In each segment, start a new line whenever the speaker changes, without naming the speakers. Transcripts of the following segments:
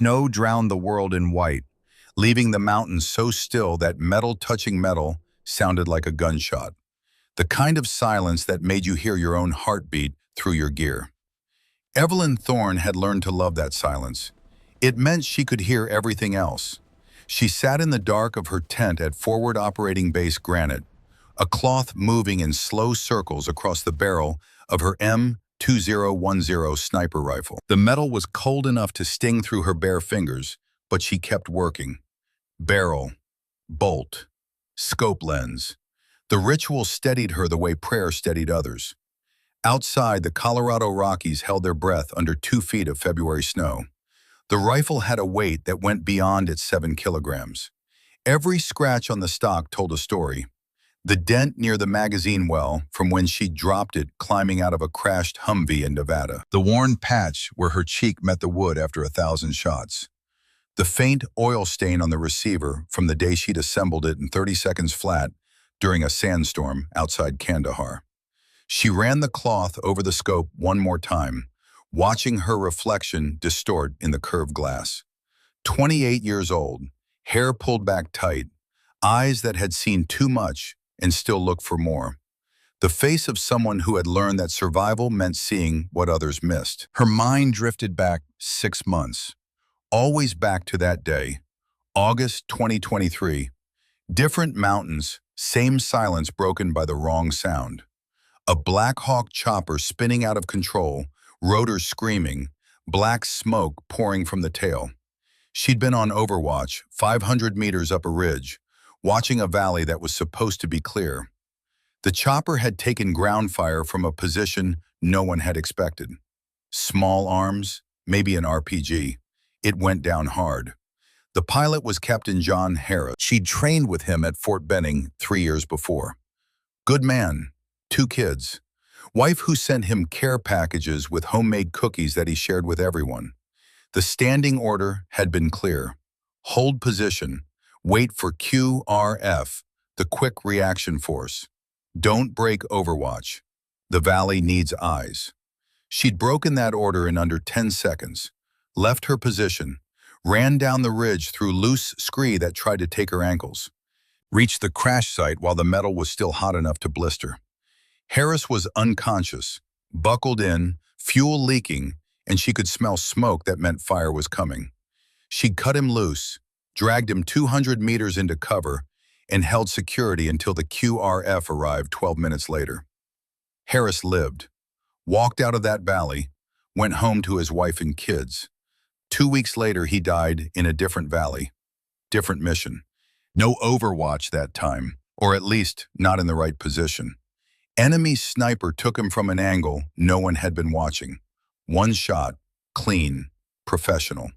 Snow drowned the world in white, leaving the mountains so still that metal touching metal sounded like a gunshot. The kind of silence that made you hear your own heartbeat through your gear. Evelyn Thorne had learned to love that silence. It meant she could hear everything else. She sat in the dark of her tent at Forward Operating Base Granite, a cloth moving in slow circles across the barrel of her M2010 sniper rifle. The metal was cold enough to sting through her bare fingers, but she kept working. Barrel, bolt, scope lens. The ritual steadied her the way prayer steadied others. Outside, the Colorado Rockies held their breath under 2 feet of February snow. The rifle had a weight that went beyond its 7 kilograms. Every scratch on the stock told a story. The dent near the magazine well from when she dropped it climbing out of a crashed Humvee in Nevada. The worn patch where her cheek met the wood after 1,000 shots. The faint oil stain on the receiver from the day she'd assembled it in 30 seconds flat during a sandstorm outside Kandahar. She ran the cloth over the scope one more time, watching her reflection distort in the curved glass. 28 years old, hair pulled back tight, eyes that had seen too much and still looked for more. The face of someone who had learned that survival meant seeing what others missed. Her mind drifted back 6 months, always back to that day, August 2023. Different mountains, same silence broken by the wrong sound. A Black Hawk chopper spinning out of control, rotors screaming, black smoke pouring from the tail. She'd been on overwatch, 500 meters up a ridge, watching a valley that was supposed to be clear. The chopper had taken ground fire from a position no one had expected. Small arms, maybe an RPG. It went down hard. The pilot was Captain John Harris. She'd trained with him at Fort Benning 3 years before. Good man. 2 kids. Wife who sent him care packages with homemade cookies that he shared with everyone. The standing order had been clear. Hold position. Wait for QRF, the Quick Reaction Force. Don't break Overwatch. The valley needs eyes. She'd broken that order in under 10 seconds, left her position, ran down the ridge through loose scree that tried to take her ankles, reached the crash site while the metal was still hot enough to blister. Harris was unconscious, buckled in, fuel leaking, and she could smell smoke that meant fire was coming. She'd cut him loose, dragged him 200 meters into cover, and held security until the QRF arrived 12 minutes later. Harris lived, walked out of that valley, went home to his wife and kids. 2 weeks later, he died in a different valley, different mission. No Overwatch that time, or at least not in the right position. Enemy sniper took him from an angle no one had been watching. One shot, clean, professional.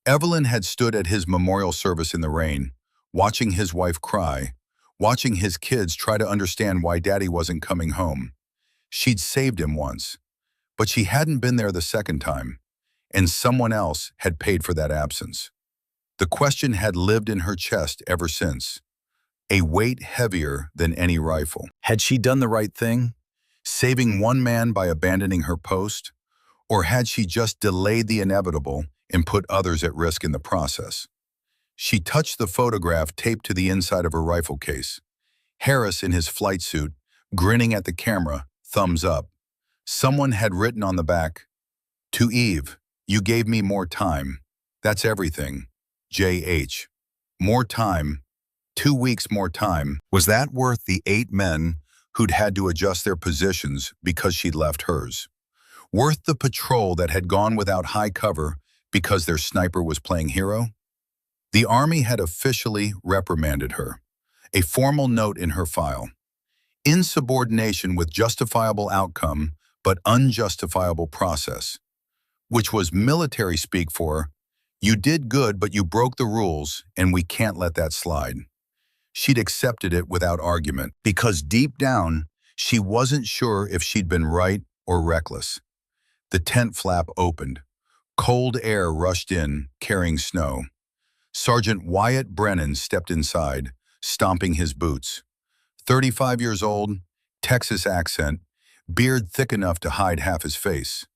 Evelyn had stood at his memorial service in the rain, watching his wife cry, watching his kids try to understand why Daddy wasn't coming home. She'd saved him once, but she hadn't been there the second time, and someone else had paid for that absence. The question had lived in her chest ever since. A weight heavier than any rifle. Had she done the right thing, saving one man by abandoning her post? Or had she just delayed the inevitable and put others at risk in the process? She touched the photograph taped to the inside of her rifle case. Harris in his flight suit, grinning at the camera, thumbs up. Someone had written on the back, "To Eve, you gave me more time. That's everything. J.H. More time. 2 weeks more time." Was that worth the 8 men who'd had to adjust their positions because she'd left hers? Worth the patrol that had gone without high cover because their sniper was playing hero? The Army had officially reprimanded her, a formal note in her file. Insubordination with justifiable outcome but unjustifiable process, which was military speak for, you did good but you broke the rules and we can't let that slide. She'd accepted it without argument, because deep down, she wasn't sure if she'd been right or reckless. The tent flap opened. Cold air rushed in, carrying snow. Sergeant Wyatt Brennan stepped inside, stomping his boots. 35 years old, Texas accent, beard thick enough to hide half his face.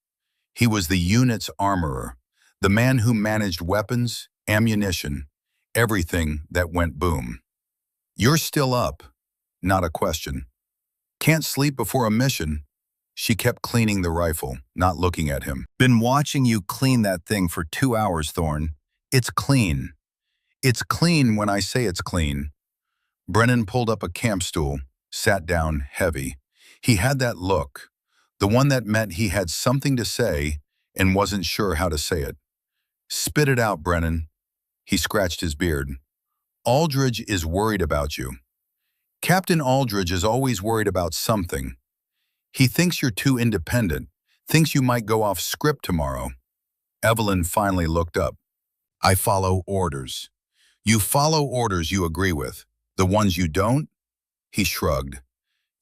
He was the unit's armorer, The man who managed weapons, ammunition, everything that went boom. You're still up, not a question. Can't sleep before a mission. She kept cleaning the rifle, not looking at him. Been watching you clean that thing for 2 hours, Thorne. It's clean. It's clean when I say it's clean. Brennan pulled up a camp stool, sat down heavy. He had that look, the one that meant he had something to say and wasn't sure how to say it. Spit it out, Brennan. He scratched his beard. Aldridge is worried about you. Captain Aldridge is always worried about something. He thinks you're too independent, thinks you might go off script tomorrow. Evelyn finally looked up. I follow orders. You follow orders you agree with. The ones you don't? He shrugged.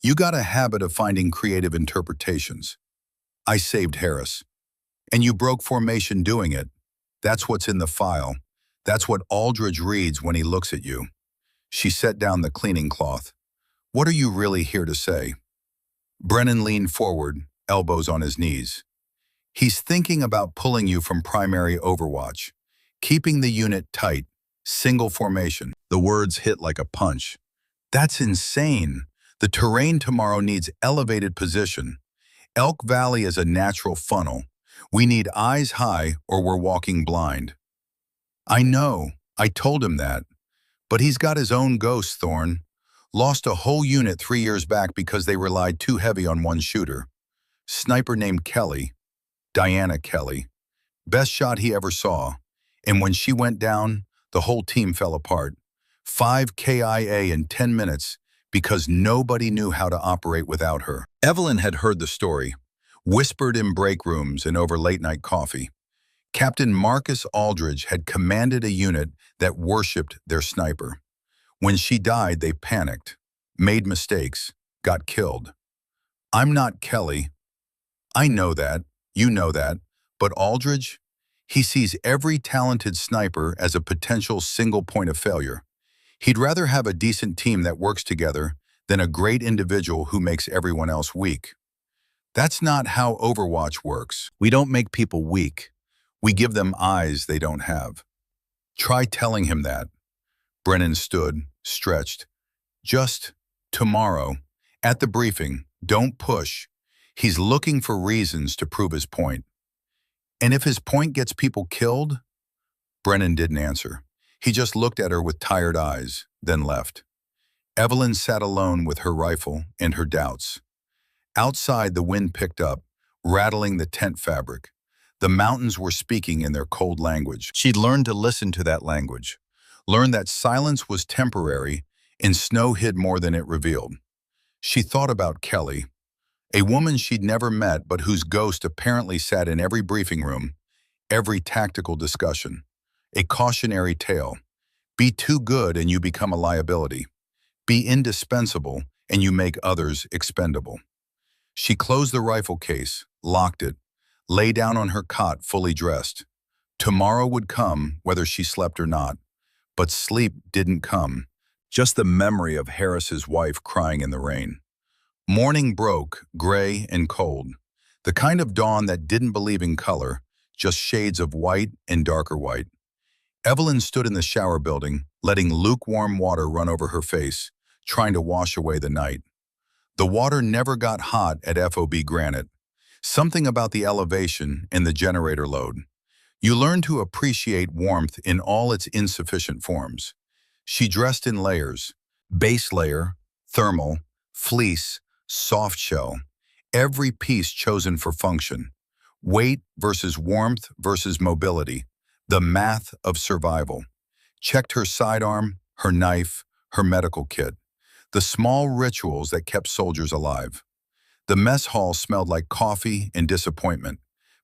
You got a habit of finding creative interpretations. I saved Harris. And you broke formation doing it. That's what's in the file. That's what Aldridge reads when he looks at you. She set down the cleaning cloth. What are you really here to say? Brennan leaned forward, elbows on his knees. He's thinking about pulling you from primary overwatch, keeping the unit tight, single formation. The words hit like a punch. That's insane. The terrain tomorrow needs elevated position. Elk Valley is a natural funnel. We need eyes high or we're walking blind. I know. I told him that. But he's got his own ghost, Thorne. Lost a whole unit 3 years back because they relied too heavy on one shooter. Sniper named Kelly. Diana Kelly. Best shot he ever saw. And when she went down, the whole team fell apart. 5 KIA in 10 minutes because nobody knew how to operate without her. Evelyn had heard the story, whispered in break rooms and over late-night coffee. Captain Marcus Aldridge had commanded a unit that worshipped their sniper. When she died, they panicked, made mistakes, got killed. I'm not Kelly. I know that, you know that, but Aldridge, he sees every talented sniper as a potential single point of failure. He'd rather have a decent team that works together than a great individual who makes everyone else weak. That's not how Overwatch works. We don't make people weak. We give them eyes they don't have. Try telling him that. Brennan stood, stretched. Just tomorrow, at the briefing, don't push. He's looking for reasons to prove his point. And if his point gets people killed? Brennan didn't answer. He just looked at her with tired eyes, then left. Evelyn sat alone with her rifle and her doubts. Outside, the wind picked up, rattling the tent fabric. The mountains were speaking in their cold language. She'd learned to listen to that language, learned that silence was temporary and snow hid more than it revealed. She thought about Kelly, a woman she'd never met but whose ghost apparently sat in every briefing room, every tactical discussion. A cautionary tale. Be too good and you become a liability. Be indispensable and you make others expendable. She closed the rifle case, locked it, lay down on her cot fully dressed. Tomorrow would come whether she slept or not, but sleep didn't come. Just the memory of Harris's wife crying in the rain. Morning broke, gray and cold. The kind of dawn that didn't believe in color, just shades of white and darker white. Evelyn stood in the shower building, letting lukewarm water run over her face, trying to wash away the night. The water never got hot at FOB Granite. Something about the elevation and the generator load. You learn to appreciate warmth in all its insufficient forms. She dressed in layers, base layer, thermal, fleece, soft shell, every piece chosen for function. Weight versus warmth versus mobility. The math of survival. Checked her sidearm, her knife, her medical kit. The small rituals that kept soldiers alive. The mess hall smelled like coffee and disappointment.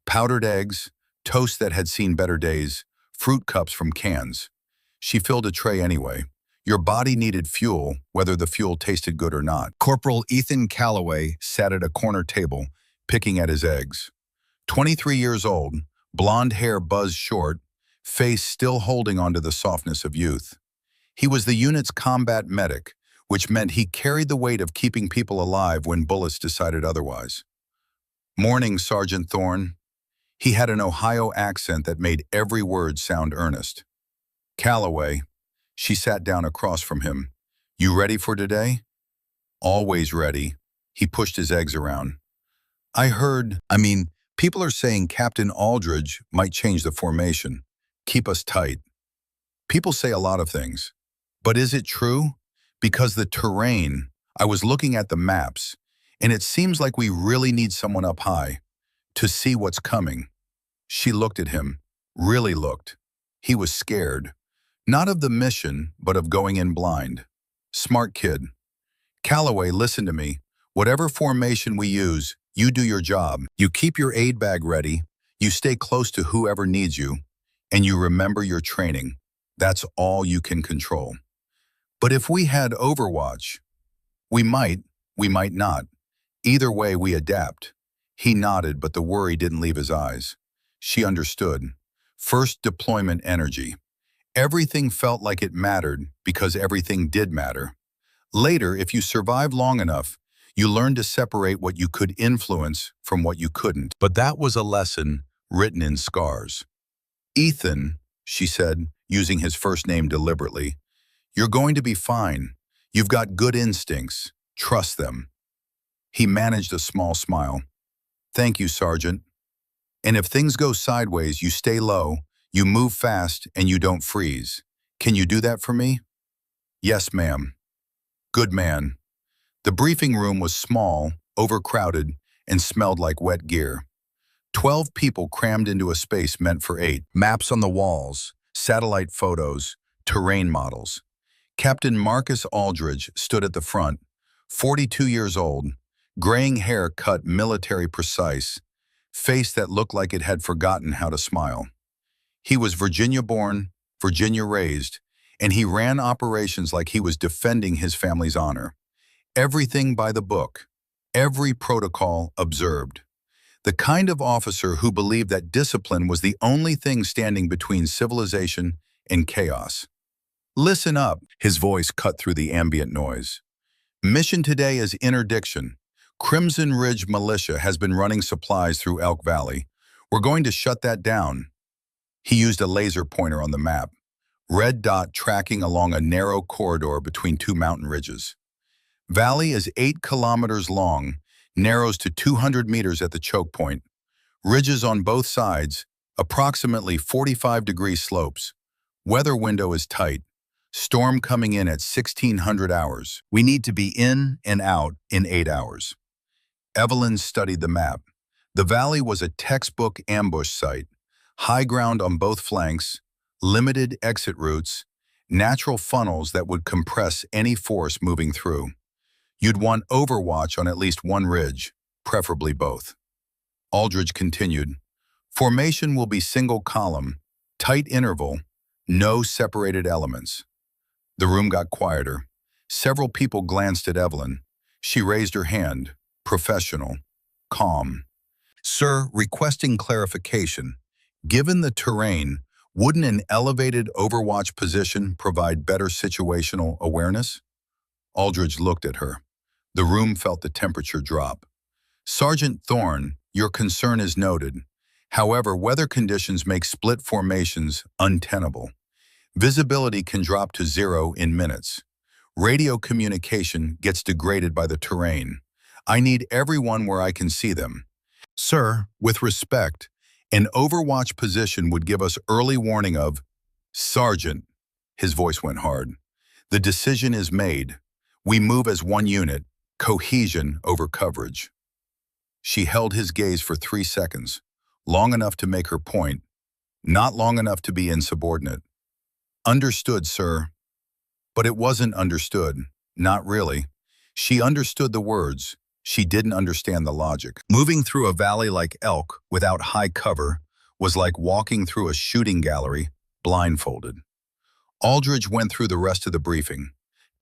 Powdered eggs, toast that had seen better days, fruit cups from cans. She filled a tray anyway. Your body needed fuel, whether the fuel tasted good or not. Corporal Ethan Calloway sat at a corner table, picking at his eggs. 23 years old, blonde hair buzzed short, face still holding onto the softness of youth. He was the unit's combat medic, which meant he carried the weight of keeping people alive when bullets decided otherwise. Morning, Sergeant Thorne. He had an Ohio accent that made every word sound earnest. Calloway, she sat down across from him. You ready for today? Always ready. He pushed his eggs around. People are saying Captain Aldridge might change the formation. Keep us tight. People say a lot of things. But is it true? Because the terrain, I was looking at the maps, and it seems like we really need someone up high to see what's coming. She looked at him, really looked. He was scared, not of the mission, but of going in blind. Smart kid. Calloway, listen to me. Whatever formation we use, you do your job. You keep your aid bag ready, you stay close to whoever needs you, and you remember your training. That's all you can control. But if we had Overwatch, we might not. Either way, we adapt. He nodded, but the worry didn't leave his eyes. She understood. First deployment energy. Everything felt like it mattered because everything did matter. Later, if you survive long enough, you learn to separate what you could influence from what you couldn't. But that was a lesson written in scars. Ethan, she said, using his first name deliberately, you're going to be fine. You've got good instincts. Trust them. He managed a small smile. Thank you, Sergeant. And if things go sideways, you stay low, you move fast, and you don't freeze. Can you do that for me? Yes, ma'am. Good man. The briefing room was small, overcrowded, and smelled like wet gear. 12 people crammed into a space meant for 8. Maps on the walls, satellite photos, terrain models. Captain Marcus Aldridge stood at the front, 42 years old, graying hair cut military precise, face that looked like it had forgotten how to smile. He was Virginia-born, Virginia-raised, and he ran operations like he was defending his family's honor. Everything by the book, every protocol observed. The kind of officer who believed that discipline was the only thing standing between civilization and chaos. Listen up, his voice cut through the ambient noise. Mission today is interdiction. Crimson Ridge Militia has been running supplies through Elk Valley. We're going to shut that down. He used a laser pointer on the map, red dot tracking along a narrow corridor between two mountain ridges. Valley is 8 kilometers long, narrows to 200 meters at the choke point. Ridges on both sides, approximately 45-degree slopes. Weather window is tight. Storm coming in at 1600 hours. We need to be in and out in 8 hours. Evelyn studied the map. The valley was a textbook ambush site. High ground on both flanks, limited exit routes, natural funnels that would compress any force moving through. You'd want overwatch on at least one ridge, preferably both. Aldridge continued, formation will be single column, tight interval, no separated elements. The room got quieter. Several people glanced at Evelyn. She raised her hand, professional, calm. Sir, requesting clarification. Given the terrain, wouldn't an elevated overwatch position provide better situational awareness? Aldridge looked at her. The room felt the temperature drop. Sergeant Thorne, your concern is noted. However, weather conditions make split formations untenable. Visibility can drop to 0 in minutes. Radio communication gets degraded by the terrain. I need everyone where I can see them. Sir, with respect, an overwatch position would give us early warning of, Sergeant, his voice went hard. The decision is made. We move as one unit, cohesion over coverage. She held his gaze for 3 seconds, long enough to make her point, not long enough to be insubordinate. Understood, sir. But it wasn't understood, not really. She understood the words. She didn't understand the logic. Moving through a valley like Elk without high cover was like walking through a shooting gallery, blindfolded. Aldridge went through the rest of the briefing.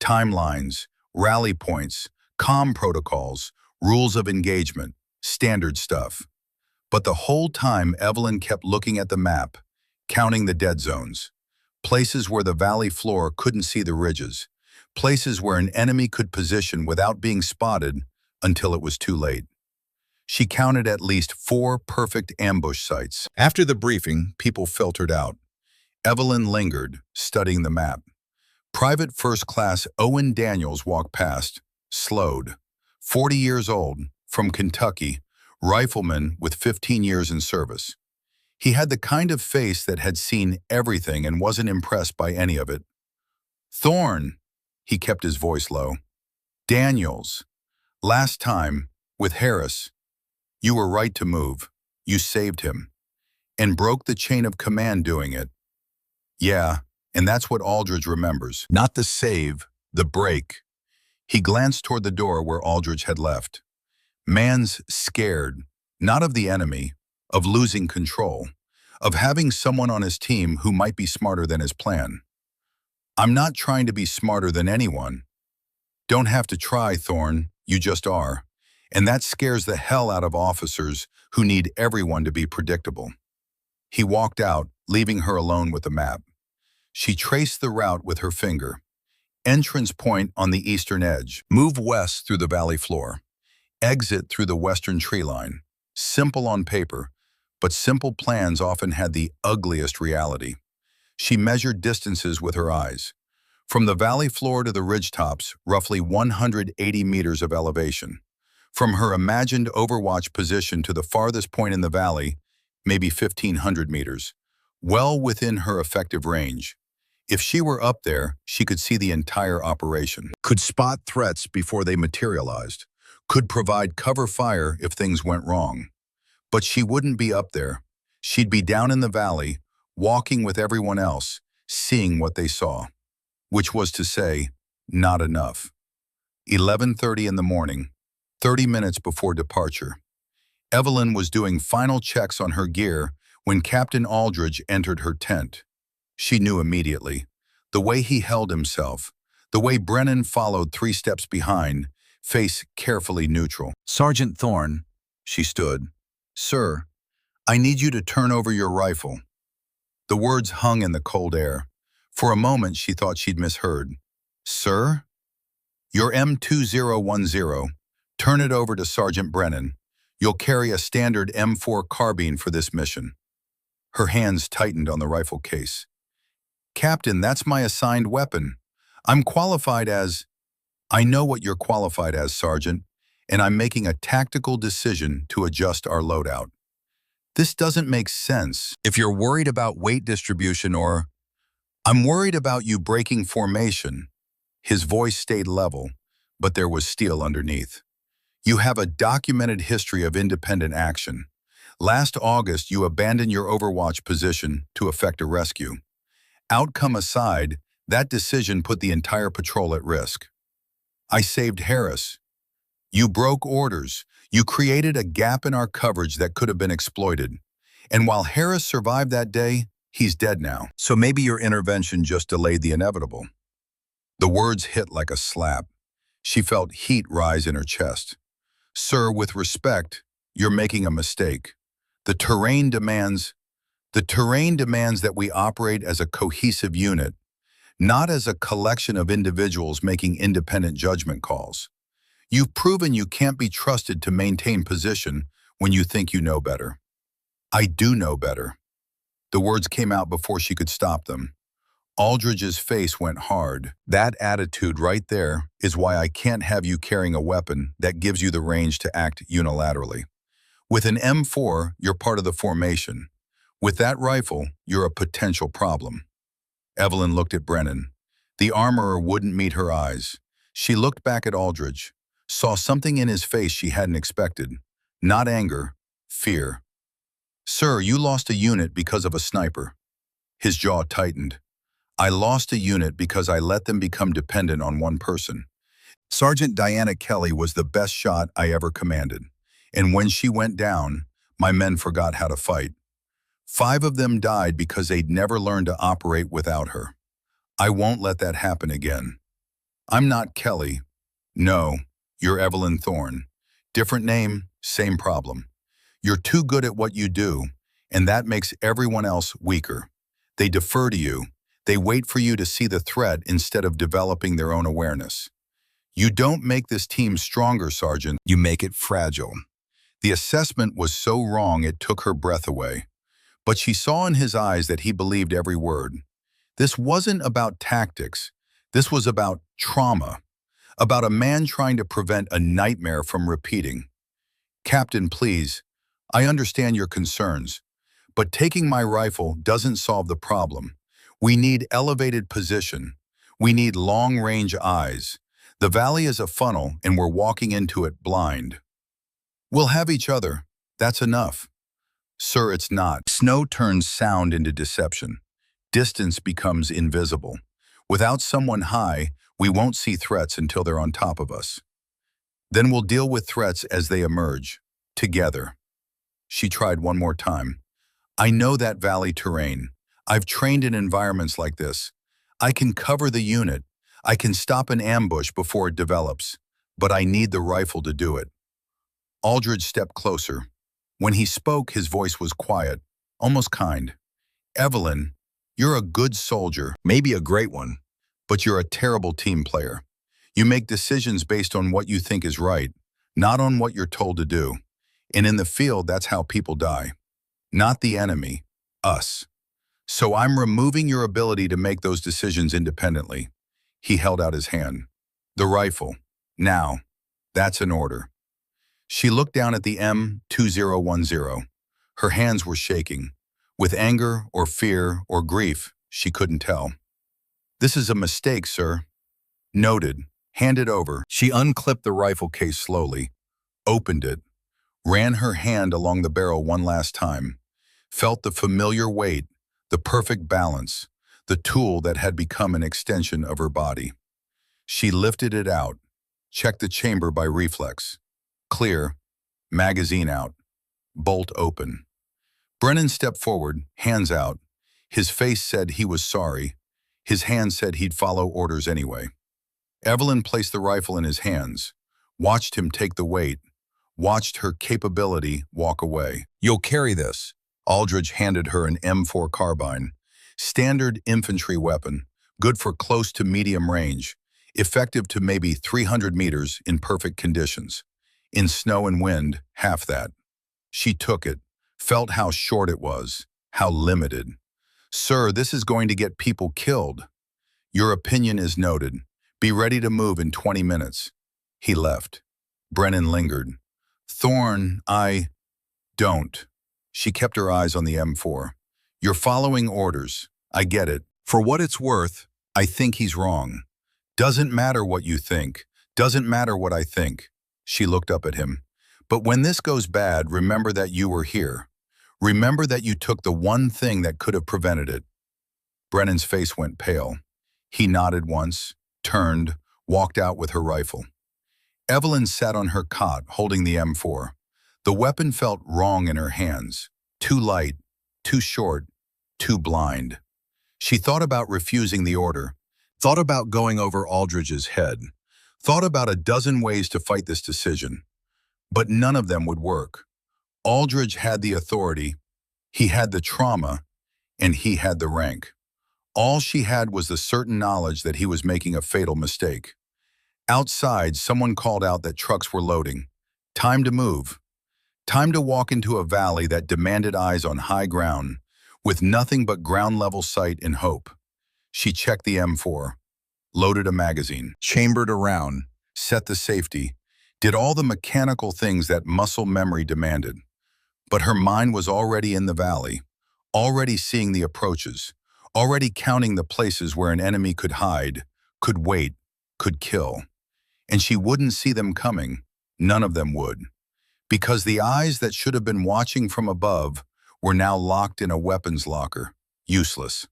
Timelines, rally points, comm protocols, rules of engagement, standard stuff. But the whole time Evelyn kept looking at the map, counting the dead zones. Places where the valley floor couldn't see the ridges. Places where an enemy could position without being spotted until it was too late. She counted at least 4 perfect ambush sites. After the briefing, people filtered out. Evelyn lingered, studying the map. Private First Class Owen Daniels walked past, slowed. 40 years old, from Kentucky, rifleman with 15 years in service. He had the kind of face that had seen everything and wasn't impressed by any of it. Thorne, he kept his voice low. Daniels, last time, with Harris, you were right to move. You saved him. And broke the chain of command doing it. Yeah, and that's what Aldridge remembers. Not the save, the break. He glanced toward the door where Aldridge had left. Man's scared, not of the enemy, of losing control, of having someone on his team who might be smarter than his plan. I'm not trying to be smarter than anyone. Don't have to try, Thorne, you just are. And that scares the hell out of officers who need everyone to be predictable. He walked out, leaving her alone with the map. She traced the route with her finger. Entrance point on the eastern edge. Move west through the valley floor. Exit through the western tree line. Simple on paper, but simple plans often had the ugliest reality. She measured distances with her eyes. From the valley floor to the ridgetops, roughly 180 meters of elevation. From her imagined overwatch position to the farthest point in the valley, maybe 1,500 meters, well within her effective range. If she were up there, she could see the entire operation, could spot threats before they materialized, could provide cover fire if things went wrong. But she wouldn't be up there. She'd be down in the valley, walking with everyone else, seeing what they saw. Which was to say, not enough. 11:30 in the morning, 30 minutes before departure. Evelyn was doing final checks on her gear when Captain Aldridge entered her tent. She knew immediately. The way he held himself, the way Brennan followed 3 steps behind, face carefully neutral. Sergeant Thorne, she stood. Sir, I need you to turn over your rifle. The words hung in the cold air. For a moment, she thought she'd misheard. Sir? Your M2010. Turn it over to Sergeant Brennan. You'll carry a standard M4 carbine for this mission. Her hands tightened on the rifle case. Captain, that's my assigned weapon. I'm qualified as... I know what you're qualified as, Sergeant, and I'm making a tactical decision to adjust our loadout. This doesn't make sense. If you're worried about weight distribution or... I'm worried about you breaking formation. His voice stayed level, but there was steel underneath. You have a documented history of independent action. Last August, you abandoned your overwatch position to effect a rescue. Outcome aside, that decision put the entire patrol at risk. I saved Harris. You broke orders. You created a gap in our coverage that could have been exploited. And while Harris survived that day, he's dead now. So maybe your intervention just delayed the inevitable. The words hit like a slap. She felt heat rise in her chest. Sir, with respect, you're making a mistake. The terrain demands that we operate as a cohesive unit, not as a collection of individuals making independent judgment calls. You've proven you can't be trusted to maintain position when you think you know better. I do know better. The words came out before she could stop them. Aldridge's face went hard. That attitude right there is why I can't have you carrying a weapon that gives you the range to act unilaterally. With an M4, you're part of the formation. With that rifle, you're a potential problem. Evelyn looked at Brennan. The armorer wouldn't meet her eyes. She looked back at Aldridge, saw something in his face she hadn't expected. Not anger, fear. Sir, you lost a unit because of a sniper. His jaw tightened. I lost a unit because I let them become dependent on one person. Sergeant Diana Kelly was the best shot I ever commanded. And when she went down, my men forgot how to fight. 5 of them died because they'd never learned to operate without her. I won't let that happen again. I'm not Kelly. No, you're Evelyn Thorne. Different name, same problem. You're too good at what you do, and that makes everyone else weaker. They defer to you. They wait for you to see the threat instead of developing their own awareness. You don't make this team stronger, Sergeant. You make it fragile. The assessment was so wrong it took her breath away. But she saw in his eyes that he believed every word. This wasn't about tactics. This was about trauma, about a man trying to prevent a nightmare from repeating. Captain, please, I understand your concerns, but taking my rifle doesn't solve the problem. We need elevated position. We need long-range eyes. The valley is a funnel and we're walking into it blind. We'll have each other. That's enough. Sir, it's not. Snow turns sound into deception. Distance becomes invisible. Without someone high, we won't see threats until they're on top of us. Then we'll deal with threats as they emerge, together. She tried one more time. I know that valley terrain. I've trained in environments like this. I can cover the unit. I can stop an ambush before it develops. But I need the rifle to do it. Aldridge stepped closer. When he spoke, his voice was quiet, almost kind. Evelyn, you're a good soldier, maybe a great one, but you're a terrible team player. You make decisions based on what you think is right, not on what you're told to do. And in the field, that's how people die. Not the enemy, us. So I'm removing your ability to make those decisions independently. He held out his hand. The rifle. Now. That's an order. She looked down at the M2010. Her hands were shaking. With anger or fear or grief, she couldn't tell. This is a mistake, sir. Noted. Hand it over. She unclipped the rifle case slowly, opened it, ran her hand along the barrel one last time, felt the familiar weight, the perfect balance, the tool that had become an extension of her body. She lifted it out, checked the chamber by reflex. Clear, magazine out, bolt open. Brennan stepped forward, hands out. His face said he was sorry. His hands said he'd follow orders anyway. Evelyn placed the rifle in his hands, watched him take the weight, watched her capability walk away. You'll carry this. Aldridge handed her an M4 carbine. Standard infantry weapon, good for close to medium range, effective to maybe 300 meters in perfect conditions. In snow and wind, half that. She took it, felt how short it was, how limited. Sir, this is going to get people killed. Your opinion is noted. Be ready to move in 20 minutes. He left. Brennan lingered. Thorne, don't. She kept her eyes on the M4. You're following orders. I get it. For what it's worth, I think he's wrong. Doesn't matter what you think. Doesn't matter what I think. She looked up at him. But when this goes bad, remember that you were here. Remember that you took the one thing that could have prevented it. Brennan's face went pale. He nodded once, turned, walked out with her rifle. Evelyn sat on her cot, holding the M4. The weapon felt wrong in her hands. Too light, too short, too blind. She thought about refusing the order, thought about going over Aldridge's head, thought about a dozen ways to fight this decision. But none of them would work. Aldridge had the authority, he had the trauma, and he had the rank. All she had was the certain knowledge that he was making a fatal mistake. Outside, someone called out that trucks were loading. Time to move. Time to walk into a valley that demanded eyes on high ground, with nothing but ground-level sight and hope. She checked the M4, loaded a magazine, chambered a round, set the safety, did all the mechanical things that muscle memory demanded. But her mind was already in the valley, already seeing the approaches, already counting the places where an enemy could hide, could wait, could kill. And she wouldn't see them coming. None of them would. Because the eyes that should have been watching from above were now locked in a weapons locker, useless.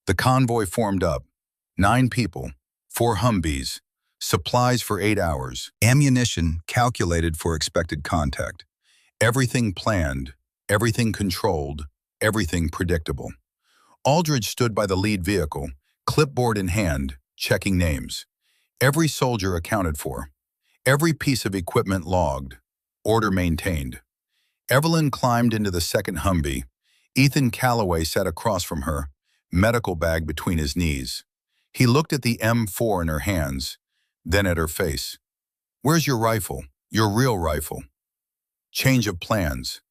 The convoy formed up. 9 people, 4 Humvees, supplies for 8 hours, ammunition calculated for expected contact. Everything planned, everything controlled, everything predictable. Aldridge stood by the lead vehicle, clipboard in hand, checking names. Every soldier accounted for. Every piece of equipment logged. Order maintained. Evelyn climbed into the second Humvee. Ethan Calloway sat across from her, medical bag between his knees. He looked at the M4 in her hands, then at her face. Where's your rifle? Your real rifle? Change of plans.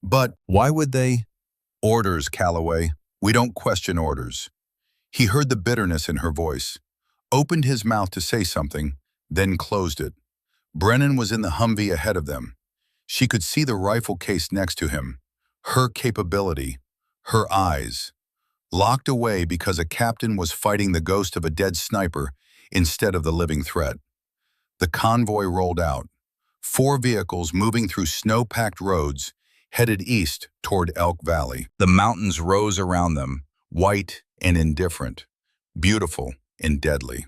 But why would they? Orders, Calloway. We don't question orders. He heard the bitterness in her voice, opened his mouth to say something, then closed it. Brennan was in the Humvee ahead of them. She could see the rifle case next to him, her capability, her eyes, locked away because a captain was fighting the ghost of a dead sniper instead of the living threat. The convoy rolled out, 4 vehicles moving through snow-packed roads, headed east toward Elk Valley. The mountains rose around them, white and indifferent, beautiful and deadly.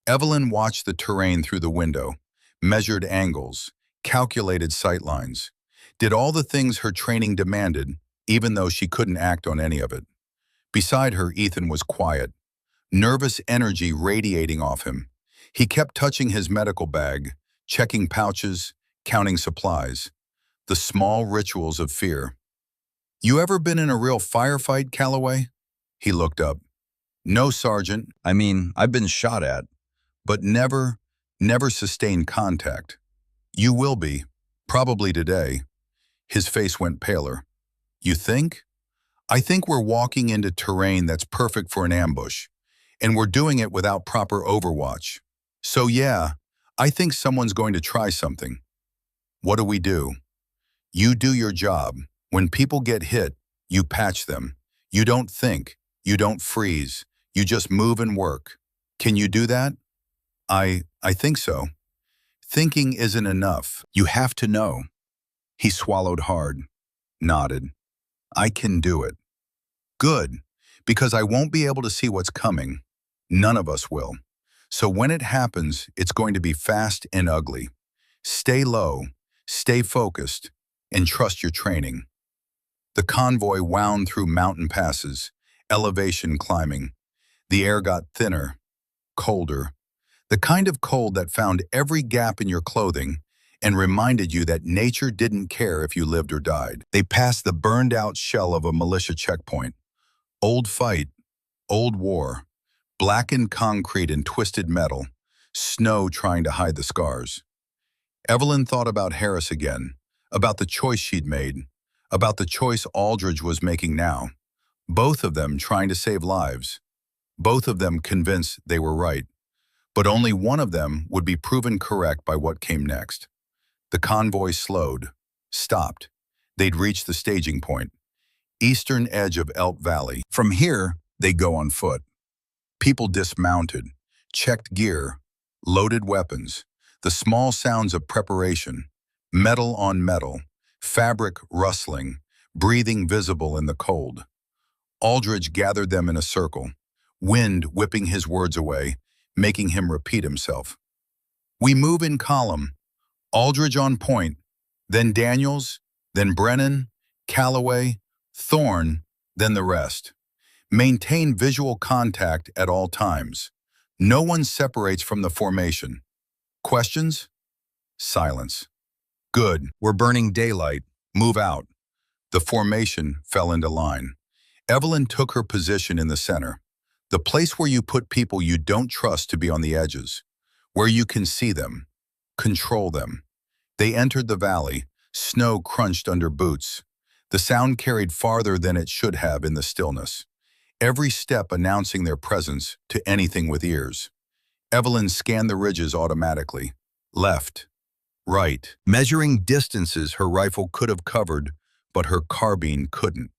Evelyn watched the terrain through the window, measured angles, calculated sightlines, did all the things her training demanded, even though she couldn't act on any of it. Beside her, Ethan was quiet, nervous energy radiating off him. He kept touching his medical bag, checking pouches, counting supplies. The small rituals of fear. You ever been in a real firefight, Calloway? He looked up. No, Sergeant. I mean, I've been shot at, but never sustained contact. You will be, probably today. His face went paler. You think? I think we're walking into terrain that's perfect for an ambush, and we're doing it without proper overwatch. So yeah, I think someone's going to try something. What do? You do your job. When people get hit, you patch them. You don't think. You don't freeze. You just move and work. Can you do that? I think so. Thinking isn't enough. You have to know. He swallowed hard, nodded. I can do it. Good, because I won't be able to see what's coming. None of us will. So when it happens, it's going to be fast and ugly. Stay low, stay focused, and trust your training. The convoy wound through mountain passes, elevation climbing. The air got thinner, colder. The kind of cold that found every gap in your clothing and reminded you that nature didn't care if you lived or died. They passed the burned-out shell of a militia checkpoint. Old fight, old war, blackened concrete and twisted metal, snow trying to hide the scars. Evelyn thought about Harris again, about the choice she'd made, about the choice Aldridge was making now. Both of them trying to save lives. Both of them convinced they were right. But only one of them would be proven correct by what came next. The convoy slowed, stopped. They'd reached the staging point, eastern edge of Elk Valley. From here, they go on foot. People dismounted, checked gear, loaded weapons, the small sounds of preparation, metal on metal, fabric rustling, breathing visible in the cold. Aldridge gathered them in a circle, wind whipping his words away, making him repeat himself. We move in column, Aldridge on point, then Daniels, then Brennan, Calloway, Thorne, then the rest. Maintain visual contact at all times. No one separates from the formation. Questions? Silence. Good, we're burning daylight. Move out. The formation fell into line. Evelyn took her position in the center. The place where you put people you don't trust to be on the edges, where you can see them, control them. They entered the valley, snow crunched under boots. The sound carried farther than it should have in the stillness, every step announcing their presence to anything with ears. Evelyn scanned the ridges automatically, left, right, measuring distances her rifle could have covered, but her carbine couldn't,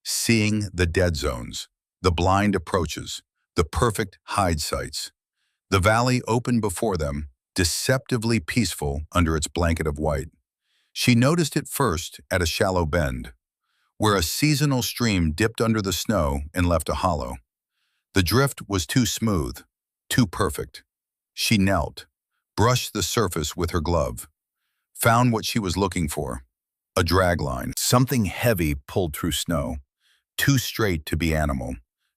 seeing the dead zones, the blind approaches, the perfect hide sites. The valley opened before them, deceptively peaceful under its blanket of white. She noticed it first at a shallow bend, where a seasonal stream dipped under the snow and left a hollow. The drift was too smooth, too perfect. She knelt, brushed the surface with her glove, found what she was looking for, a dragline, something heavy pulled through snow, too straight to be animal,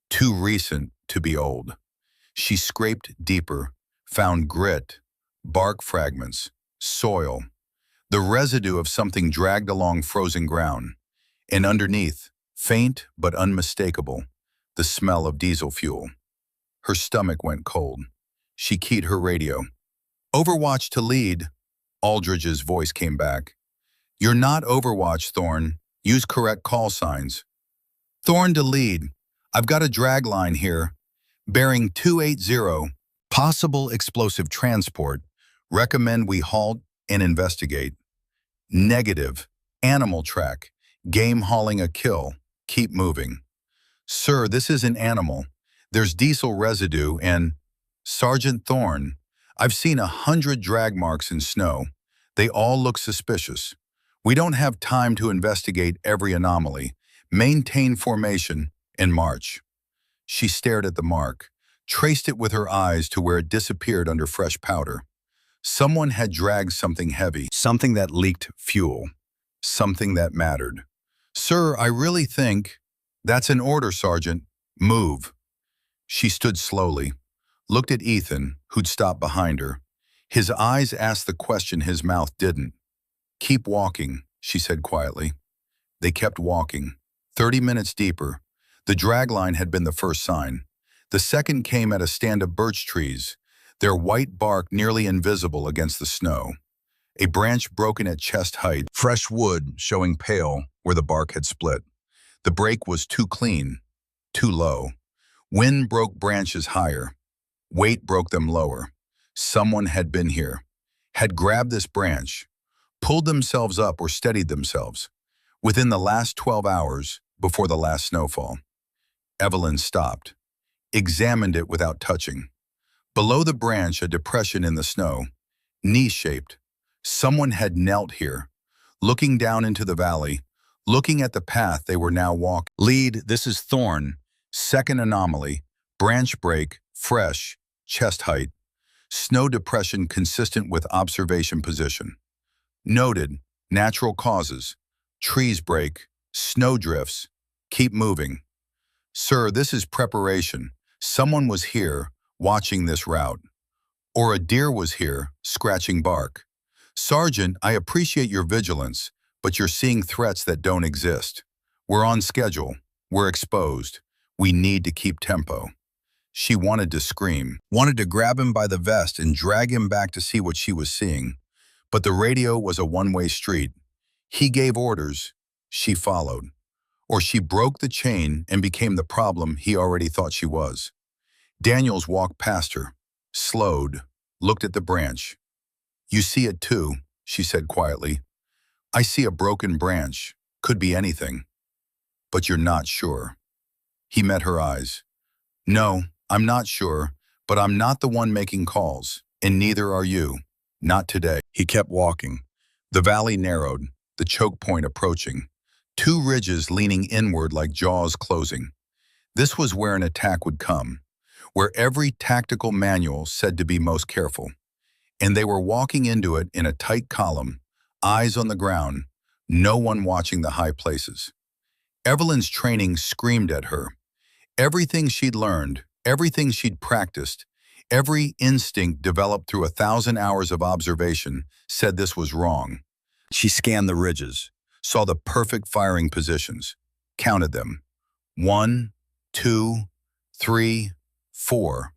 too recent to be old. She scraped deeper, found grit, bark fragments, soil, the residue of something dragged along frozen ground, and underneath, faint but unmistakable, the smell of diesel fuel. Her stomach went cold. She keyed her radio. Overwatch to lead, Aldridge's voice came back. You're not Overwatch, Thorn. Use correct call signs. Thorn to lead. I've got a drag line here. Bearing 280. Possible explosive transport. Recommend we halt and investigate. Negative. Animal track. Game hauling a kill. Keep moving. Sir, this is an animal. There's diesel residue and… Sergeant Thorn, I've seen 100 drag marks in snow. They all look suspicious. We don't have time to investigate every anomaly. Maintain formation and march. She stared at the mark, traced it with her eyes to where it disappeared under fresh powder. Someone had dragged something heavy, something that leaked fuel, something that mattered. Sir, I really think… That's an order, Sergeant. Move. She stood slowly, looked at Ethan, who'd stopped behind her. His eyes asked the question his mouth didn't. Keep walking, she said quietly. They kept walking. 30 minutes deeper. The dragline had been the first sign. The second came at a stand of birch trees, their white bark nearly invisible against the snow. A branch broken at chest height, fresh wood showing pale where the bark had split. The break was too clean, too low. Wind broke branches higher. Weight broke them lower. Someone had been here, had grabbed this branch, pulled themselves up or steadied themselves. Within the last 12 hours, before the last snowfall. Evelyn stopped, examined it without touching. Below the branch, a depression in the snow, knee-shaped. Someone had knelt here, looking down into the valley, looking at the path they were now walking. Lead, this is Thorn. Second anomaly, branch break, fresh, chest height. Snow depression consistent with observation position. Noted, natural causes. Trees break, snow drifts. Keep moving. Sir, this is preparation. Someone was here, watching this route. Or a deer was here, scratching bark. Sergeant, I appreciate your vigilance, but you're seeing threats that don't exist. We're on schedule. We're exposed. We need to keep tempo. She wanted to scream, wanted to grab him by the vest and drag him back to see what she was seeing. But the radio was a one-way street. He gave orders. She followed. Or she broke the chain and became the problem he already thought she was. Daniels walked past her, slowed, looked at the branch. You see it too, she said quietly. I see a broken branch. Could be anything. But you're not sure. He met her eyes. No, I'm not sure, but I'm not the one making calls, and neither are you. Not today. He kept walking. The valley narrowed, the choke point approaching. Two ridges leaning inward like jaws closing. This was where an attack would come, where every tactical manual said to be most careful. And they were walking into it in a tight column, eyes on the ground, no one watching the high places. Evelyn's training screamed at her. Everything she'd learned, everything she'd practiced, every instinct developed through 1,000 hours of observation said this was wrong. She scanned the ridges, saw the perfect firing positions, counted them. 1, 2, 3, 4.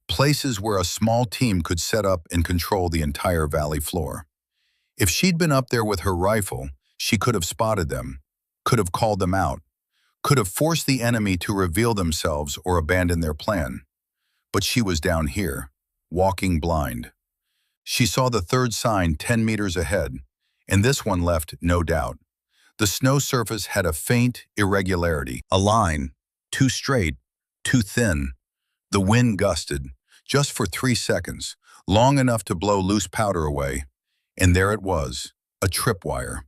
Places where a small team could set up and control the entire valley floor. If she'd been up there with her rifle, she could have spotted them, could have called them out, could have forced the enemy to reveal themselves or abandon their plan. But she was down here, walking blind. She saw the third sign 10 meters ahead, and this one left no doubt. The snow surface had a faint irregularity, a line, too straight, too thin. The wind gusted, just for 3 seconds, long enough to blow loose powder away. And there it was, a tripwire.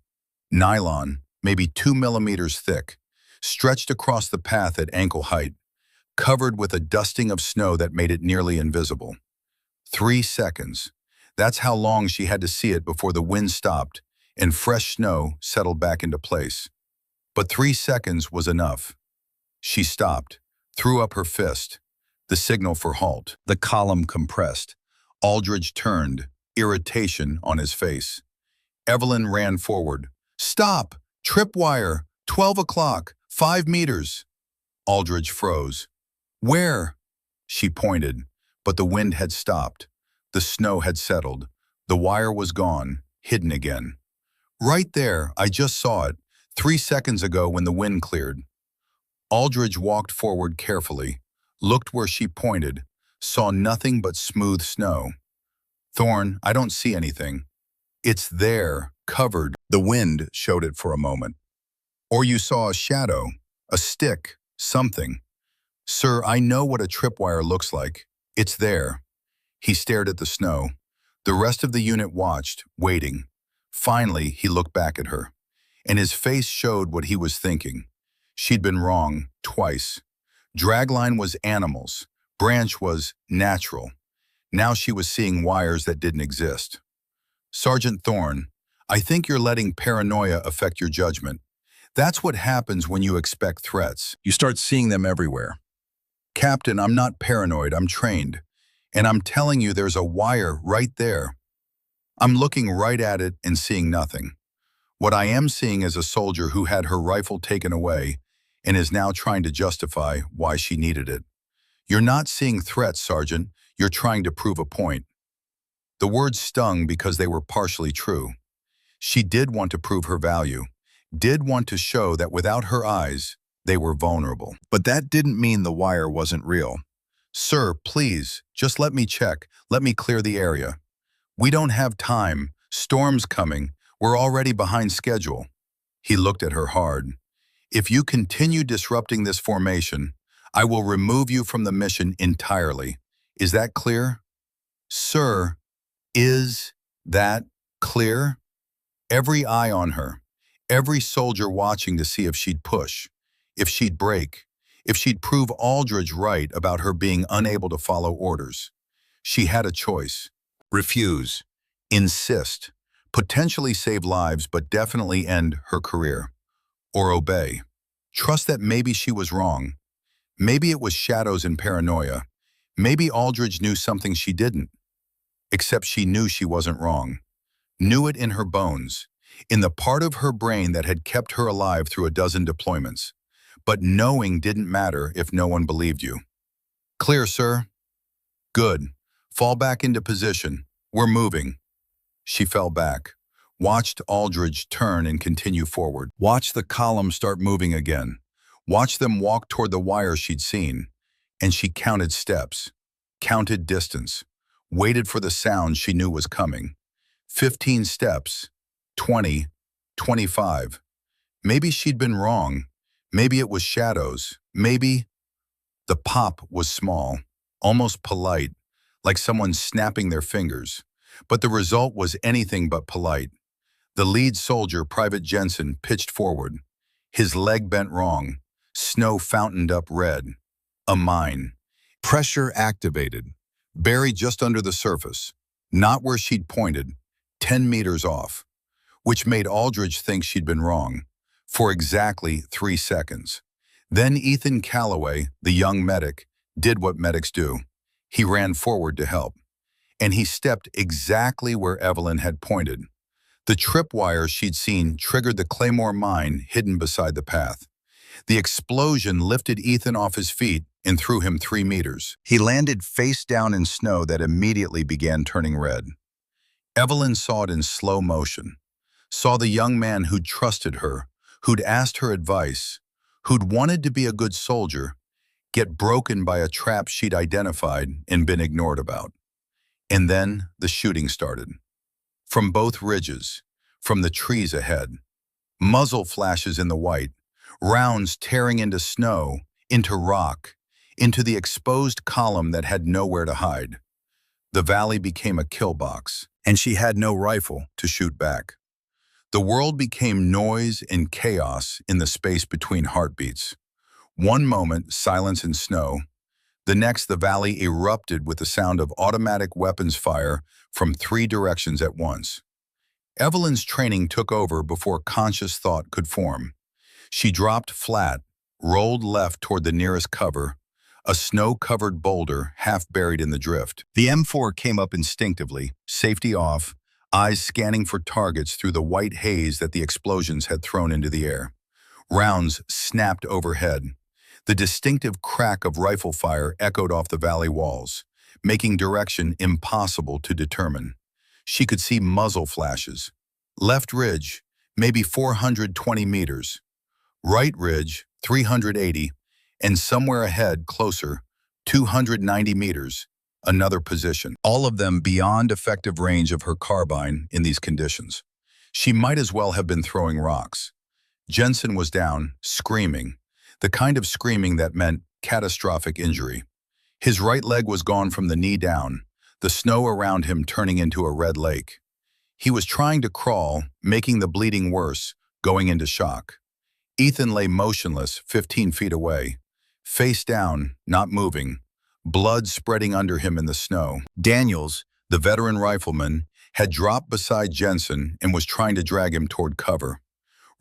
Nylon, maybe 2 millimeters thick, stretched across the path at ankle height, covered with a dusting of snow that made it nearly invisible. 3 seconds. That's how long she had to see it before the wind stopped and fresh snow settled back into place. But 3 seconds was enough. She stopped, threw up her fist, the signal for halt. The column compressed. Aldridge turned, irritation on his face. Evelyn ran forward. Stop! Tripwire! 12 o'clock! 5 meters! Aldridge froze. Where? She pointed, but the wind had stopped. The snow had settled. The wire was gone, hidden again. Right there, I just saw it, 3 seconds ago when the wind cleared. Aldridge walked forward carefully, looked where she pointed, saw nothing but smooth snow. Thorn, I don't see anything. It's there, covered. The wind showed it for a moment. Or you saw a shadow, a stick, something. Sir, I know what a tripwire looks like. It's there. He stared at the snow. The rest of the unit watched, waiting. Finally, he looked back at her, and his face showed what he was thinking. She'd been wrong, twice. Dragline was animals. Branch was natural. Now she was seeing wires that didn't exist. Sergeant Thorne, I think you're letting paranoia affect your judgment. That's what happens when you expect threats. You start seeing them everywhere. Captain, I'm not paranoid, I'm trained. And I'm telling you there's a wire right there. I'm looking right at it and seeing nothing. What I am seeing is a soldier who had her rifle taken away and is now trying to justify why she needed it. You're not seeing threats, Sergeant. You're trying to prove a point. The words stung because they were partially true. She did want to prove her value, did want to show that without her eyes, they were vulnerable. But that didn't mean the wire wasn't real. Sir, please, just let me check. Let me clear the area. We don't have time. Storm's coming. We're already behind schedule. He looked at her hard. If you continue disrupting this formation, I will remove you from the mission entirely. Is that clear? Sir, is that clear? Every eye on her, every soldier watching to see if she'd push, if she'd break, if she'd prove Aldridge right about her being unable to follow orders. She had a choice. Refuse, insist, potentially save lives but definitely end her career. Or obey. Trust that maybe she was wrong. Maybe it was shadows and paranoia. Maybe Aldridge knew something she didn't. Except she knew she wasn't wrong. Knew it in her bones, in the part of her brain that had kept her alive through a dozen deployments. But knowing didn't matter if no one believed you. Clear, sir? Good. Fall back into position. We're moving. She fell back, watched Aldridge turn and continue forward. Watched the column start moving again. Watched them walk toward the wire she'd seen. And she counted steps, counted distance, waited for the sound she knew was coming. 15 steps, 20, 25. Maybe she'd been wrong. Maybe it was shadows. Maybe the pop was small, almost polite, like someone snapping their fingers. But the result was anything but polite. The lead soldier, Private Jensen, pitched forward. His leg bent wrong. Snow fountained up red. A mine. Pressure activated. Buried just under the surface. Not where she'd pointed. 10 meters off. Which made Aldridge think she'd been wrong. For exactly 3 seconds. Then Ethan Calloway, the young medic, did what medics do. He ran forward to help. And he stepped exactly where Evelyn had pointed. The tripwire she'd seen triggered the Claymore mine hidden beside the path. The explosion lifted Ethan off his feet and threw him 3 meters. He landed face down in snow that immediately began turning red. Evelyn saw it in slow motion. Saw the young man who'd trusted her, who'd asked her advice, who'd wanted to be a good soldier, get broken by a trap she'd identified and been ignored about. And then the shooting started. From both ridges, from the trees ahead. Muzzle flashes in the white, rounds tearing into snow, into rock, into the exposed column that had nowhere to hide. The valley became a kill box, and she had no rifle to shoot back. The world became noise and chaos in the space between heartbeats. One moment, silence and snow. The next, the valley erupted with the sound of automatic weapons fire from 3 directions at once. Evelyn's training took over before conscious thought could form. She dropped flat, rolled left toward the nearest cover, a snow-covered boulder half buried in the drift. The M4 came up instinctively, safety off, eyes scanning for targets through the white haze that the explosions had thrown into the air. Rounds snapped overhead. The distinctive crack of rifle fire echoed off the valley walls, making direction impossible to determine. She could see muzzle flashes. Left ridge, maybe 420 meters. Right ridge, 380, and somewhere ahead, closer, 290 meters, another position. All of them beyond effective range of her carbine in these conditions. She might as well have been throwing rocks. Jensen was down, screaming, the kind of screaming that meant catastrophic injury. His right leg was gone from the knee down, the snow around him turning into a red lake. He was trying to crawl, making the bleeding worse, going into shock. Ethan lay motionless, 15 feet away, face down, not moving, blood spreading under him in the snow. Daniels, the veteran rifleman, had dropped beside Jensen and was trying to drag him toward cover.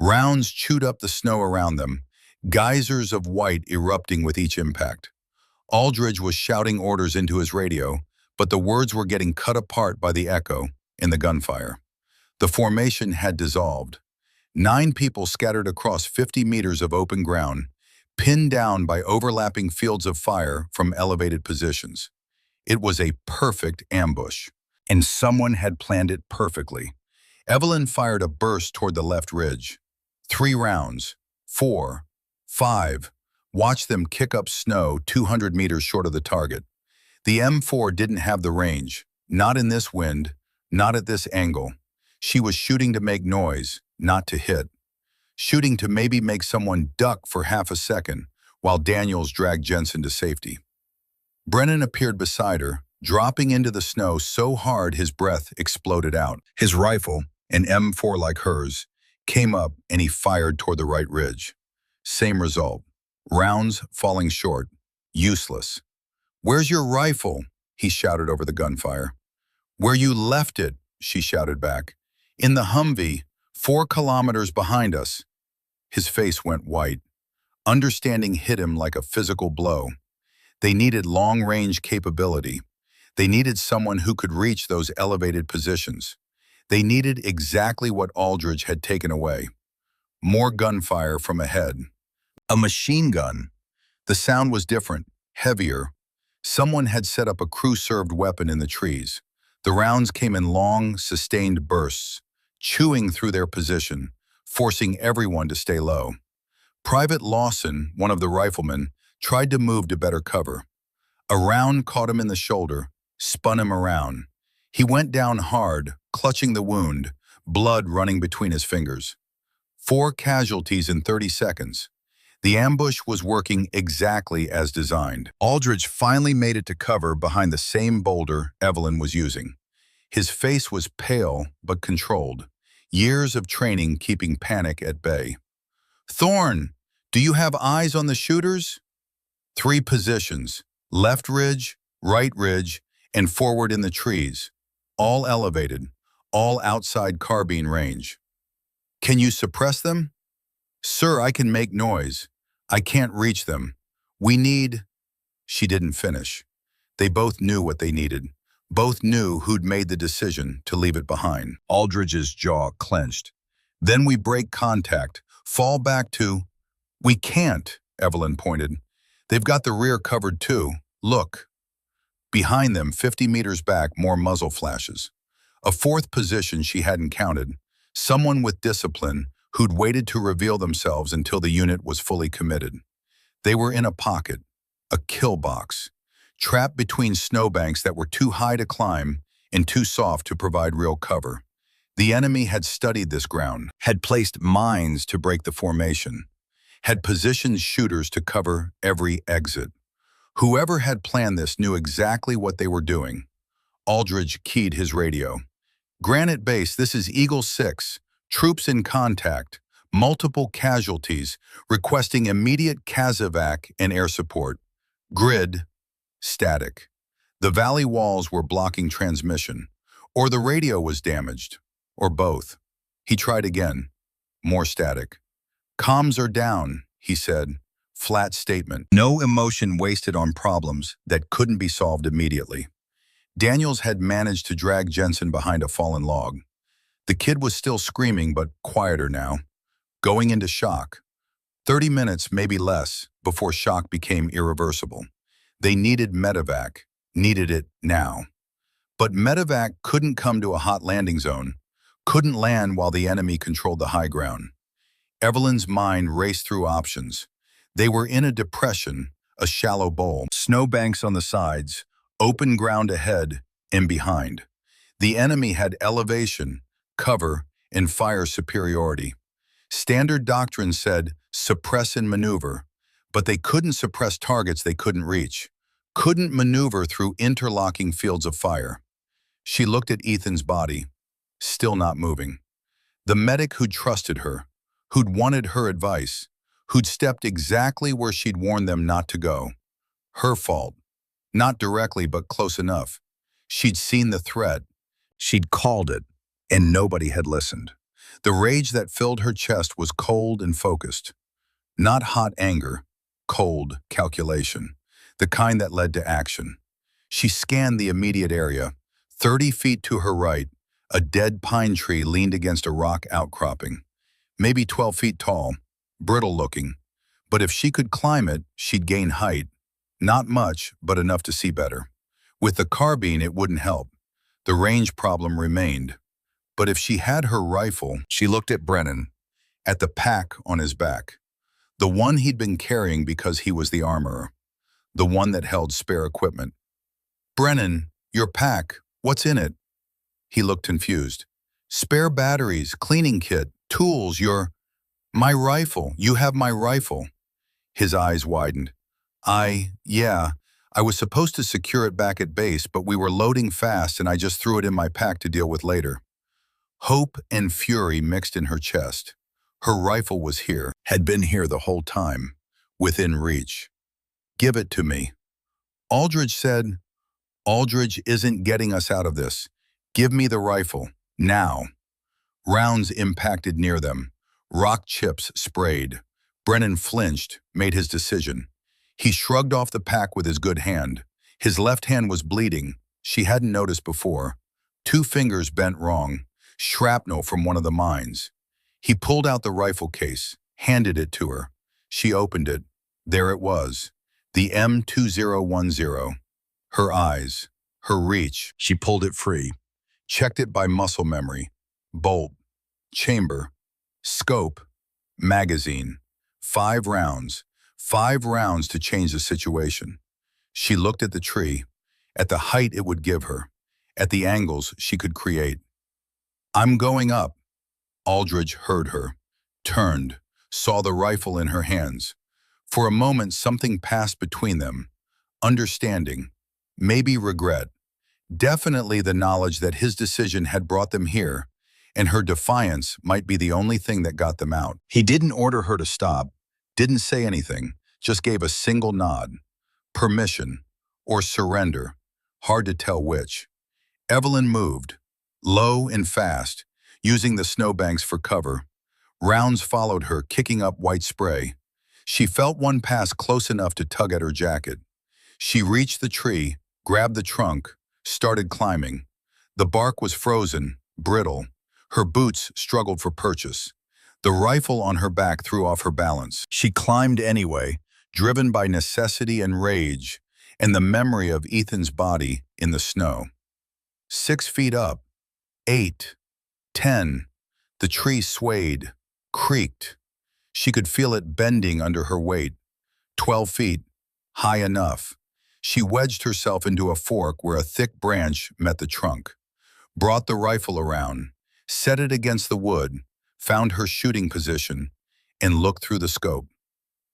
Rounds chewed up the snow around them, geysers of white erupting with each impact. Aldridge was shouting orders into his radio, but the words were getting cut apart by the echo and the gunfire. The formation had dissolved. 9 people scattered across 50 meters of open ground, pinned down by overlapping fields of fire from elevated positions. It was a perfect ambush, and someone had planned it perfectly. Evelyn fired a burst toward the left ridge. 3 rounds, 4, 5. Watched them kick up snow 200 meters short of the target. The M4 didn't have the range, not in this wind, not at this angle. She was shooting to make noise, not to hit. Shooting to maybe make someone duck for half a second while Daniels dragged Jensen to safety. Brennan appeared beside her, dropping into the snow so hard his breath exploded out. His rifle, an M4 like hers, came up and he fired toward the right ridge. Same result. Rounds falling short. Useless. "Where's your rifle?" he shouted over the gunfire. "Where you left it," she shouted back. "In the Humvee, 4 kilometers behind us." His face went white. Understanding hit him like a physical blow. They needed long-range capability. They needed someone who could reach those elevated positions. They needed exactly what Aldridge had taken away. More gunfire from ahead. A machine gun. The sound was different, heavier. Someone had set up a crew-served weapon in the trees. The rounds came in long, sustained bursts, chewing through their position, forcing everyone to stay low. Private Lawson, one of the riflemen, tried to move to better cover. A round caught him in the shoulder, spun him around. He went down hard, clutching the wound, blood running between his fingers. 4 casualties in 30 seconds. The ambush was working exactly as designed. Aldridge finally made it to cover behind the same boulder Evelyn was using. His face was pale but controlled, years of training keeping panic at bay. "Thorne, do you have eyes on the shooters?" 3 positions, left ridge, right ridge, and forward in the trees, all elevated, all outside carbine range. "Can you suppress them?" "Sir, I can make noise. I can't reach them. We need—" She didn't finish. They both knew what they needed. Both knew who'd made the decision to leave it behind. Aldridge's jaw clenched. "Then we break contact, fall back to—" "We can't," Evelyn pointed. "They've got the rear covered too. Look." Behind them, 50 meters back, more muzzle flashes. A 4th position she hadn't counted. Someone with discipline who'd waited to reveal themselves until the unit was fully committed. They were in a pocket, a kill box, trapped between snowbanks that were too high to climb and too soft to provide real cover. The enemy had studied this ground, had placed mines to break the formation, had positioned shooters to cover every exit. Whoever had planned this knew exactly what they were doing. Aldridge keyed his radio. "Granite Base, this is Eagle 6. Troops in contact. Multiple casualties. Requesting immediate CASEVAC and air support. Grid, static. The valley walls were blocking transmission. Or the radio was damaged. Or both." He tried again. More static. "Comms are down," he said. Flat statement. No emotion wasted on problems that couldn't be solved immediately. Daniels had managed to drag Jensen behind a fallen log. The kid was still screaming, but quieter now, going into shock. 30 minutes, maybe less, before shock became irreversible. They needed medevac, needed it now. But medevac couldn't come to a hot landing zone, Couldn't land while the enemy controlled the high ground. Evelyn's mind raced through options. They were in a depression, a shallow bowl, snowbanks on the sides, open ground ahead and behind. The enemy had elevation, cover, and fire superiority. Standard doctrine said, suppress and maneuver, but they couldn't suppress targets they couldn't reach, couldn't maneuver through interlocking fields of fire. She looked at Ethan's body, still not moving. The medic who'd trusted her, who'd wanted her advice, who'd stepped exactly where she'd warned them not to go. Her fault. Not directly, but close enough. She'd seen the threat. She'd called it, and nobody had listened. The rage that filled her chest was cold and focused. Not hot anger, cold calculation, the kind that led to action. She scanned the immediate area. 30 feet to her right, a dead pine tree leaned against a rock outcropping. Maybe 12 feet tall, brittle looking. But if she could climb it, she'd gain height. Not much, but enough to see better. With the carbine, it wouldn't help. The range problem remained. But if she had her rifle, she looked at Brennan, at the pack on his back. The one he'd been carrying because he was the armorer. The one that held spare equipment. Brennan, your pack, what's in it? He looked confused. Spare batteries, cleaning kit, tools, My rifle, you have my rifle. His eyes widened. Yeah, I was supposed to secure it back at base, but we were loading fast and I just threw it in my pack to deal with later. Hope and fury mixed in her chest. Her rifle was here, had been here the whole time, within reach. Give it to me. Aldridge said, Aldridge isn't getting us out of this. Give me the rifle, now. Rounds impacted near them. Rock chips sprayed. Brennan flinched, made his decision. He shrugged off the pack with his good hand. His left hand was bleeding. She hadn't noticed before. 2 fingers bent wrong. Shrapnel from one of the mines. He pulled out the rifle case, handed it to her. She opened it. There it was. The M2010. Her eyes, her reach. She pulled it free. Checked it by muscle memory. Bolt, chamber, scope, magazine. 5 rounds. 5 rounds to change the situation. She looked at the tree, at the height it would give her, at the angles she could create. I'm going up. Aldridge heard her, turned, saw the rifle in her hands. For a moment, something passed between them. Understanding, maybe regret. Definitely the knowledge that his decision had brought them here, and her defiance might be the only thing that got them out. He didn't order her to stop, didn't say anything, just gave a single nod. Permission, or surrender, hard to tell which. Evelyn moved, low and fast, using the snowbanks for cover. Rounds followed her, kicking up white spray. She felt one pass close enough to tug at her jacket. She reached the tree, grabbed the trunk, started climbing. The bark was frozen, brittle. Her boots struggled for purchase. The rifle on her back threw off her balance. She climbed anyway, driven by necessity and rage, and the memory of Ethan's body in the snow. 6 feet up, 8, 10. The tree swayed, creaked. She could feel it bending under her weight. 12 feet, high enough. She wedged herself into a fork where a thick branch met the trunk. Brought the rifle around, set it against the wood, found her shooting position, and looked through the scope.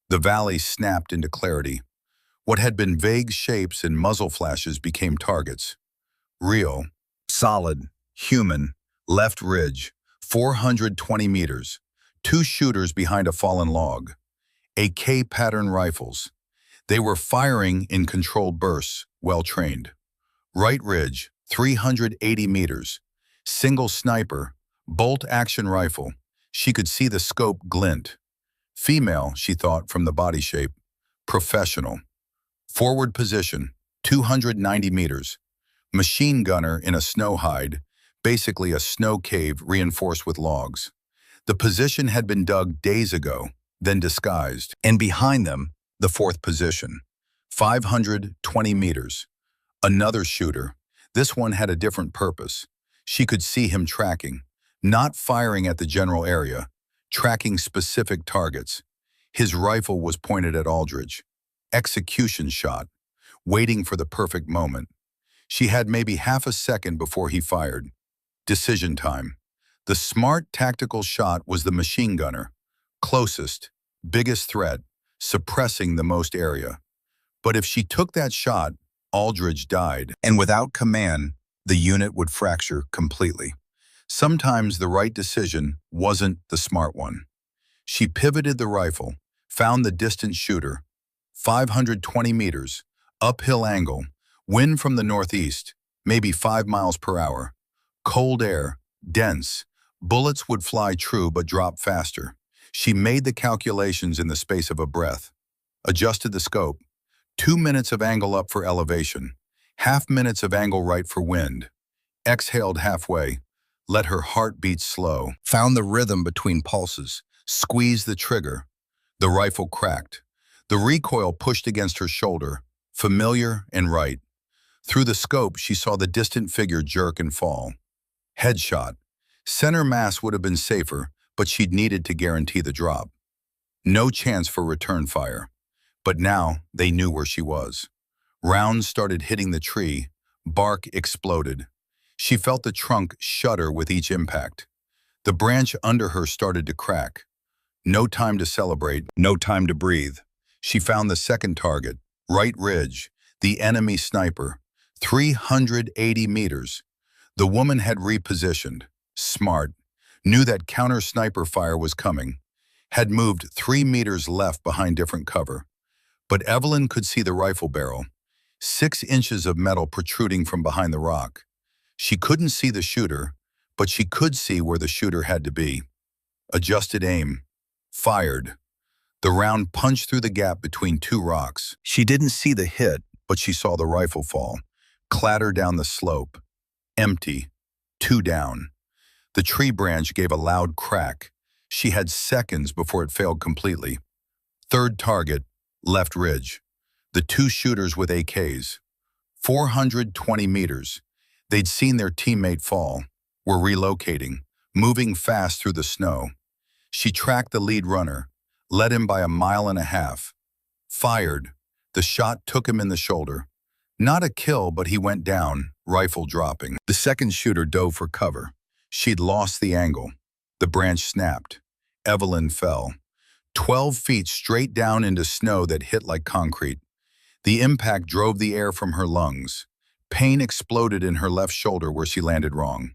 The valley snapped into clarity. What had been vague shapes and muzzle flashes became targets. Real, solid, human, left ridge, 420 meters. 2 shooters behind a fallen log. AK pattern rifles. They were firing in controlled bursts, well trained. Right ridge, 380 meters. Single sniper, bolt action rifle. She could see the scope glint. Female, she thought from the body shape. Professional. Forward position, 290 meters. Machine gunner in a snow hide, basically a snow cave reinforced with logs. The position had been dug days ago, then disguised. And behind them, the 4th position, 520 meters. Another shooter. This one had a different purpose. She could see him tracking. not firing at the general area, tracking specific targets. His rifle was pointed at Aldridge. Execution shot, waiting for the perfect moment. She had maybe half a second before he fired. Decision time. The smart tactical shot was the machine gunner. Closest, biggest threat, suppressing the most area. But if she took that shot, Aldridge died. And without command, the unit would fracture completely. Sometimes the right decision wasn't the smart one. She pivoted the rifle, found the distant shooter, 520 meters, uphill angle, wind from the northeast, maybe 5 miles per hour. Cold air, dense. Bullets would fly true but drop faster. She made the calculations in the space of a breath. Adjusted the scope. 2 minutes of angle up for elevation. Half minutes of angle right for wind. Exhaled halfway. Let her heart beat slow. Found the rhythm between pulses. Squeezed the trigger. The rifle cracked. The recoil pushed against her shoulder. Familiar and right. Through the scope, she saw the distant figure jerk and fall. Headshot. Center mass would have been safer, but she'd needed to guarantee the drop. No chance for return fire. But now they knew where she was. Rounds started hitting the tree. Bark exploded. She felt the trunk shudder with each impact. The branch under her started to crack. No time to celebrate, no time to breathe. She found the second target, right ridge, the enemy sniper, 380 meters. The woman had repositioned, smart, knew that counter-sniper fire was coming, had moved 3 meters left behind different cover. But Evelyn could see the rifle barrel, 6 inches of metal protruding from behind the rock. She couldn't see the shooter, but she could see where the shooter had to be. Adjusted aim. Fired. The round punched through the gap between 2 rocks. She didn't see the hit, but she saw the rifle fall, clatter down the slope. Empty. 2 down. The tree branch gave a loud crack. She had seconds before it failed completely. Third target, left ridge. The 2 shooters with AKs. 420 meters. They'd seen their teammate fall, were relocating, moving fast through the snow. She tracked the lead runner, led him by 1.5 miles. Fired. The shot took him in the shoulder. Not a kill, but he went down, rifle dropping. The second shooter dove for cover. She'd lost the angle. The branch snapped. Evelyn fell. 12 feet straight down into snow that hit like concrete. The impact drove the air from her lungs. Pain exploded in her left shoulder where she landed wrong.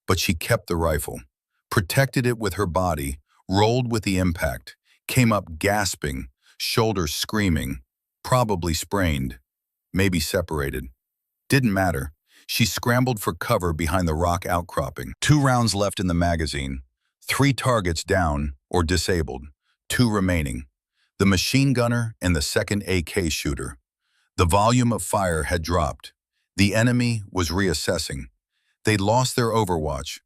But she kept the rifle, protected it with her body, rolled with the impact, came up gasping, shoulders screaming, probably sprained, maybe separated. Didn't matter. She scrambled for cover behind the rock outcropping. 2 rounds left in the magazine. 3 targets down or disabled. 2 remaining. The machine gunner and the second AK shooter. The volume of fire had dropped. The enemy was reassessing. They'd lost their overwatch,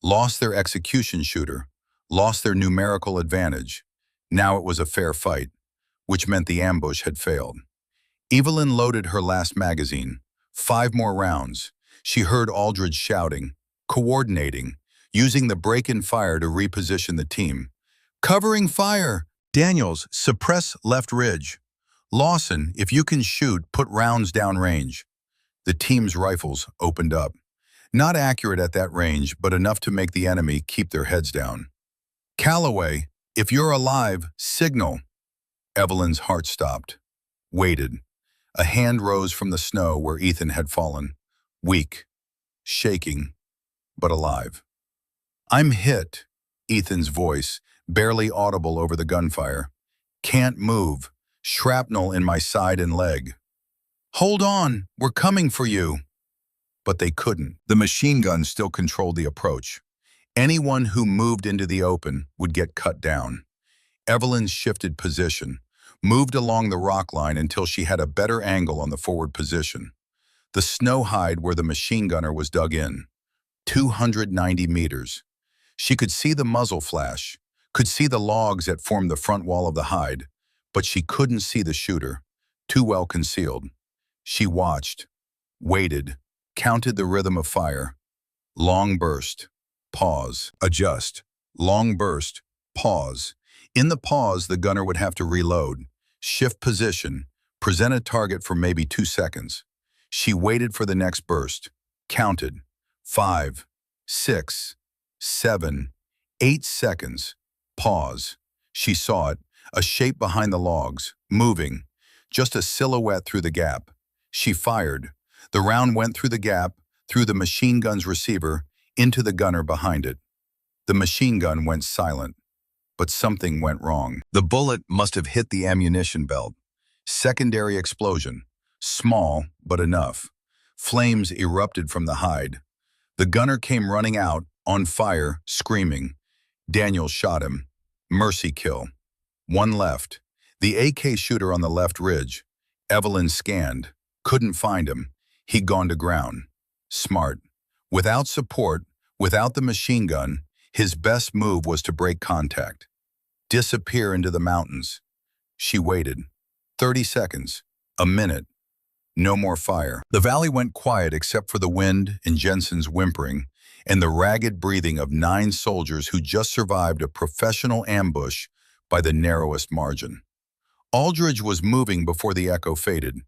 lost their execution shooter, lost their numerical advantage. Now it was a fair fight, which meant the ambush had failed. Evelyn loaded her last magazine. 5 more rounds. She heard Aldridge shouting, coordinating, using the break-in fire to reposition the team. Covering fire! Daniels, suppress left ridge. Lawson, if you can shoot, put rounds downrange. The team's rifles opened up. Not accurate at that range, but enough to make the enemy keep their heads down. Calloway, if you're alive, signal. Evelyn's heart stopped. Waited. A hand rose from the snow where Ethan had fallen. Weak. Shaking. But alive. I'm hit. Ethan's voice, barely audible over the gunfire. Can't move. Shrapnel in my side and leg. Hold on, we're coming for you. But they couldn't. The machine gun still controlled the approach. Anyone who moved into the open would get cut down. Evelyn shifted position, moved along the rock line until she had a better angle on the forward position. The snow hide where the machine gunner was dug in. 290 meters. She could see the muzzle flash, could see the logs that formed the front wall of the hide, but she couldn't see the shooter, too well concealed. She watched, waited, counted the rhythm of fire. Long burst. pause, adjust, long burst, pause. In the pause, the gunner would have to reload, shift position, present a target for maybe 2 seconds. She waited for the next burst, counted, 5, 6, 7, 8 seconds, pause. She saw it, a shape behind the logs, moving, just a silhouette through the gap. She fired. The round went through the gap, through the machine gun's receiver, into the gunner behind it. The machine gun went silent, but something went wrong. The bullet must have hit the ammunition belt. Secondary explosion, small but enough. Flames erupted from the hide. The gunner came running out, on fire, screaming. Daniel shot him. Mercy kill. One left. The AK shooter on the left ridge. Evelyn scanned. Couldn't find him. He'd gone to ground. Smart. Without support, without the machine gun, his best move was to break contact. Disappear into the mountains. She waited. 30 seconds. A minute. No more fire. The valley went quiet except for the wind and Jensen's whimpering and the ragged breathing of 9 soldiers who just survived a professional ambush by the narrowest margin. Aldridge was moving before the echo faded.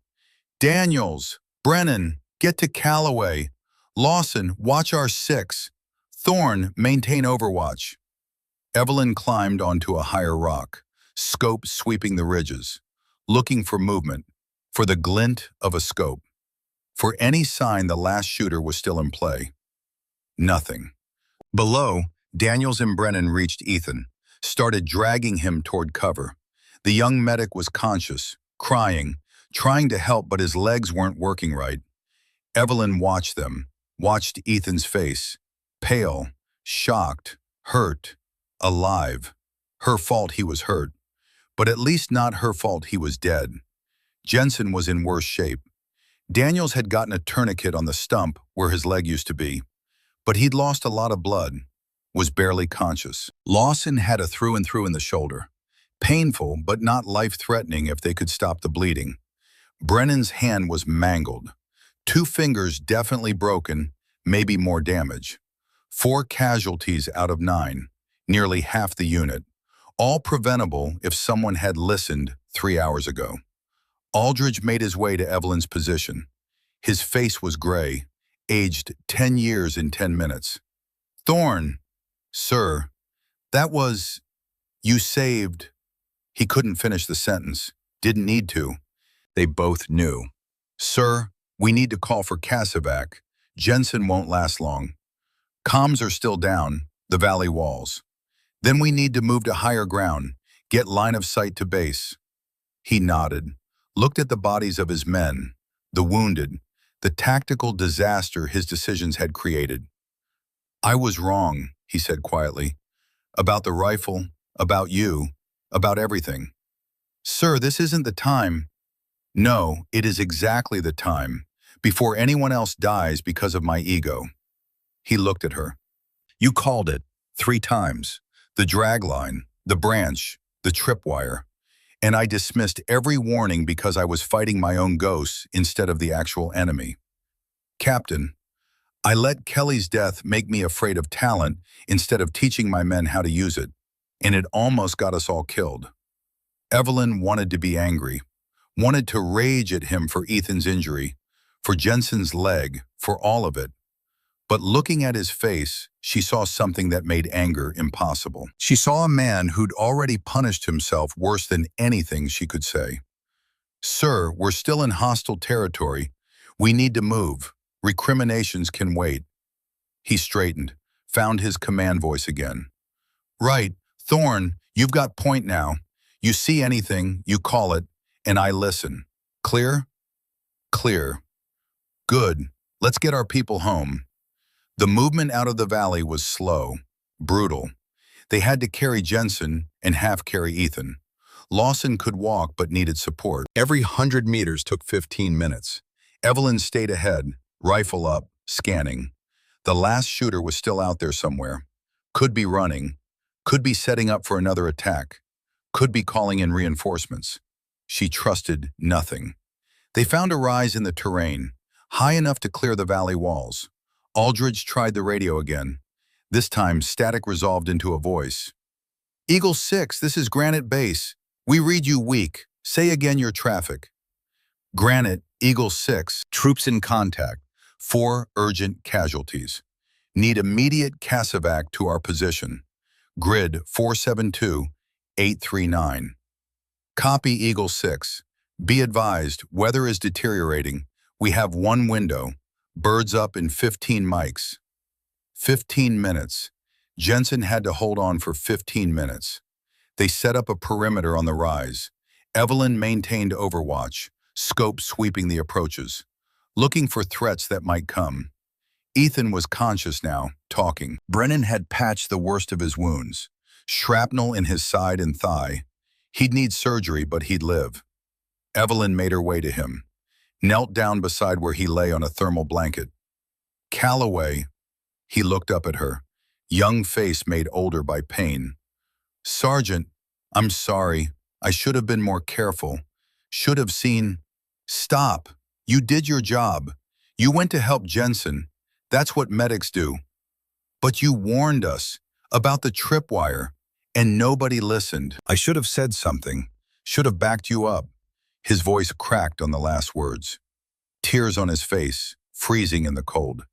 Daniels, Brennan, get to Callaway. Lawson, watch our 6. Thorne, maintain overwatch. Evelyn climbed onto a higher rock, scope sweeping the ridges, looking for movement, for the glint of a scope, for any sign the last shooter was still in play. Nothing. Below, Daniels and Brennan reached Ethan, started dragging him toward cover. The young medic was conscious, crying, trying to help, but his legs weren't working right. Evelyn watched them, watched Ethan's face, pale, shocked, hurt, alive. Her fault he was hurt, but at least not her fault he was dead. Jensen was in worse shape. Daniels had gotten a tourniquet on the stump where his leg used to be, but he'd lost a lot of blood, was barely conscious. Lawson had a through and through in the shoulder. Painful, but not life-threatening if they could stop the bleeding. Brennan's hand was mangled. 2 fingers definitely broken, maybe more damage. 4 casualties out of 9, nearly half the unit. All preventable if someone had listened 3 hours ago. Aldridge made his way to Evelyn's position. His face was gray, aged 10 years in 10 minutes. Thorne, sir, that was, you saved. He couldn't finish the sentence, didn't need to. They both knew. Sir, we need to call for Casevac. Jensen won't last long. Comms are still down, the valley walls. Then we need to move to higher ground, get line of sight to base. He nodded, looked at the bodies of his men, the wounded, the tactical disaster his decisions had created. I was wrong, he said quietly, about the rifle, about you, about everything. Sir, this isn't the time. No, it is exactly the time, before anyone else dies because of my ego. He looked at her. You called it 3 times. The drag line, the branch, the tripwire. And I dismissed every warning because I was fighting my own ghosts instead of the actual enemy. Captain, I let Kelly's death make me afraid of talent instead of teaching my men how to use it, and it almost got us all killed. Evelyn wanted to be angry, wanted to rage at him for Ethan's injury, for Jensen's leg, for all of it. But looking at his face, she saw something that made anger impossible. She saw a man who'd already punished himself worse than anything she could say. Sir, we're still in hostile territory. We need to move. Recriminations can wait. He straightened, found his command voice again. Right, Thorne, you've got point now. You see anything, you call it, and I listen. Clear? Clear. Good. Let's get our people home. The movement out of the valley was slow, brutal. They had to carry Jensen and half carry Ethan. Lawson could walk but needed support. Every 100 meters took 15 minutes. Evelyn stayed ahead, rifle up, scanning. The last shooter was still out there somewhere. Could be running. Could be setting up for another attack. Could be calling in reinforcements. She trusted nothing. They found a rise in the terrain, high enough to clear the valley walls. Aldridge tried the radio again. This time, static resolved into a voice. Eagle 6, this is Granite Base. We read you weak. Say again your traffic. Granite, Eagle 6, troops in contact. 4 urgent casualties. Need immediate CASEVAC to our position. Grid 472-839. Copy Eagle 6. Be advised, weather is deteriorating. We have one window. Birds up in 15 mics. 15 minutes. Jensen had to hold on for 15 minutes. They set up a perimeter on the rise. Evelyn maintained overwatch, scope sweeping the approaches, looking for threats that might come. Ethan was conscious now, talking. Brennan had patched the worst of his wounds. Shrapnel in his side and thigh. He'd need surgery, but he'd live. Evelyn made her way to him, knelt down beside where he lay on a thermal blanket. Calloway, he looked up at her, young face made older by pain. Sergeant, I'm sorry. I should have been more careful. Should have seen. Stop. You did your job. You went to help Jensen. That's what medics do. But you warned us about the tripwire, and nobody listened. I should have said something. Should have backed you up. His voice cracked on the last words. Tears on his face, freezing in the cold.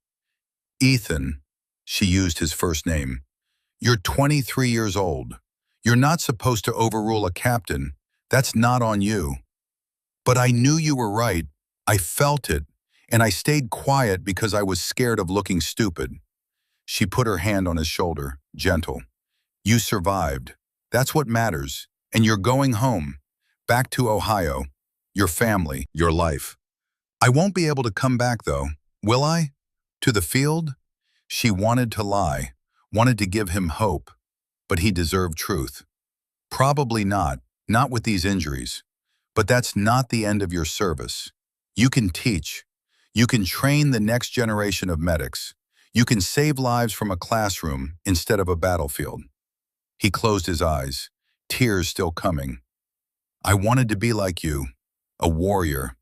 Ethan, she used his first name. You're 23 years old. You're not supposed to overrule a captain. That's not on you. But I knew you were right. I felt it, and I stayed quiet because I was scared of looking stupid. She put her hand on his shoulder, gentle. You survived. That's what matters. And you're going home. Back to Ohio. Your family, your life. I won't be able to come back, though. Will I? To the field? She wanted to lie, wanted to give him hope. But he deserved truth. Probably not with these injuries. But that's not the end of your service. You can teach. You can train the next generation of medics. You can save lives from a classroom instead of a battlefield. He closed his eyes, tears still coming. I wanted to be like you, a warrior.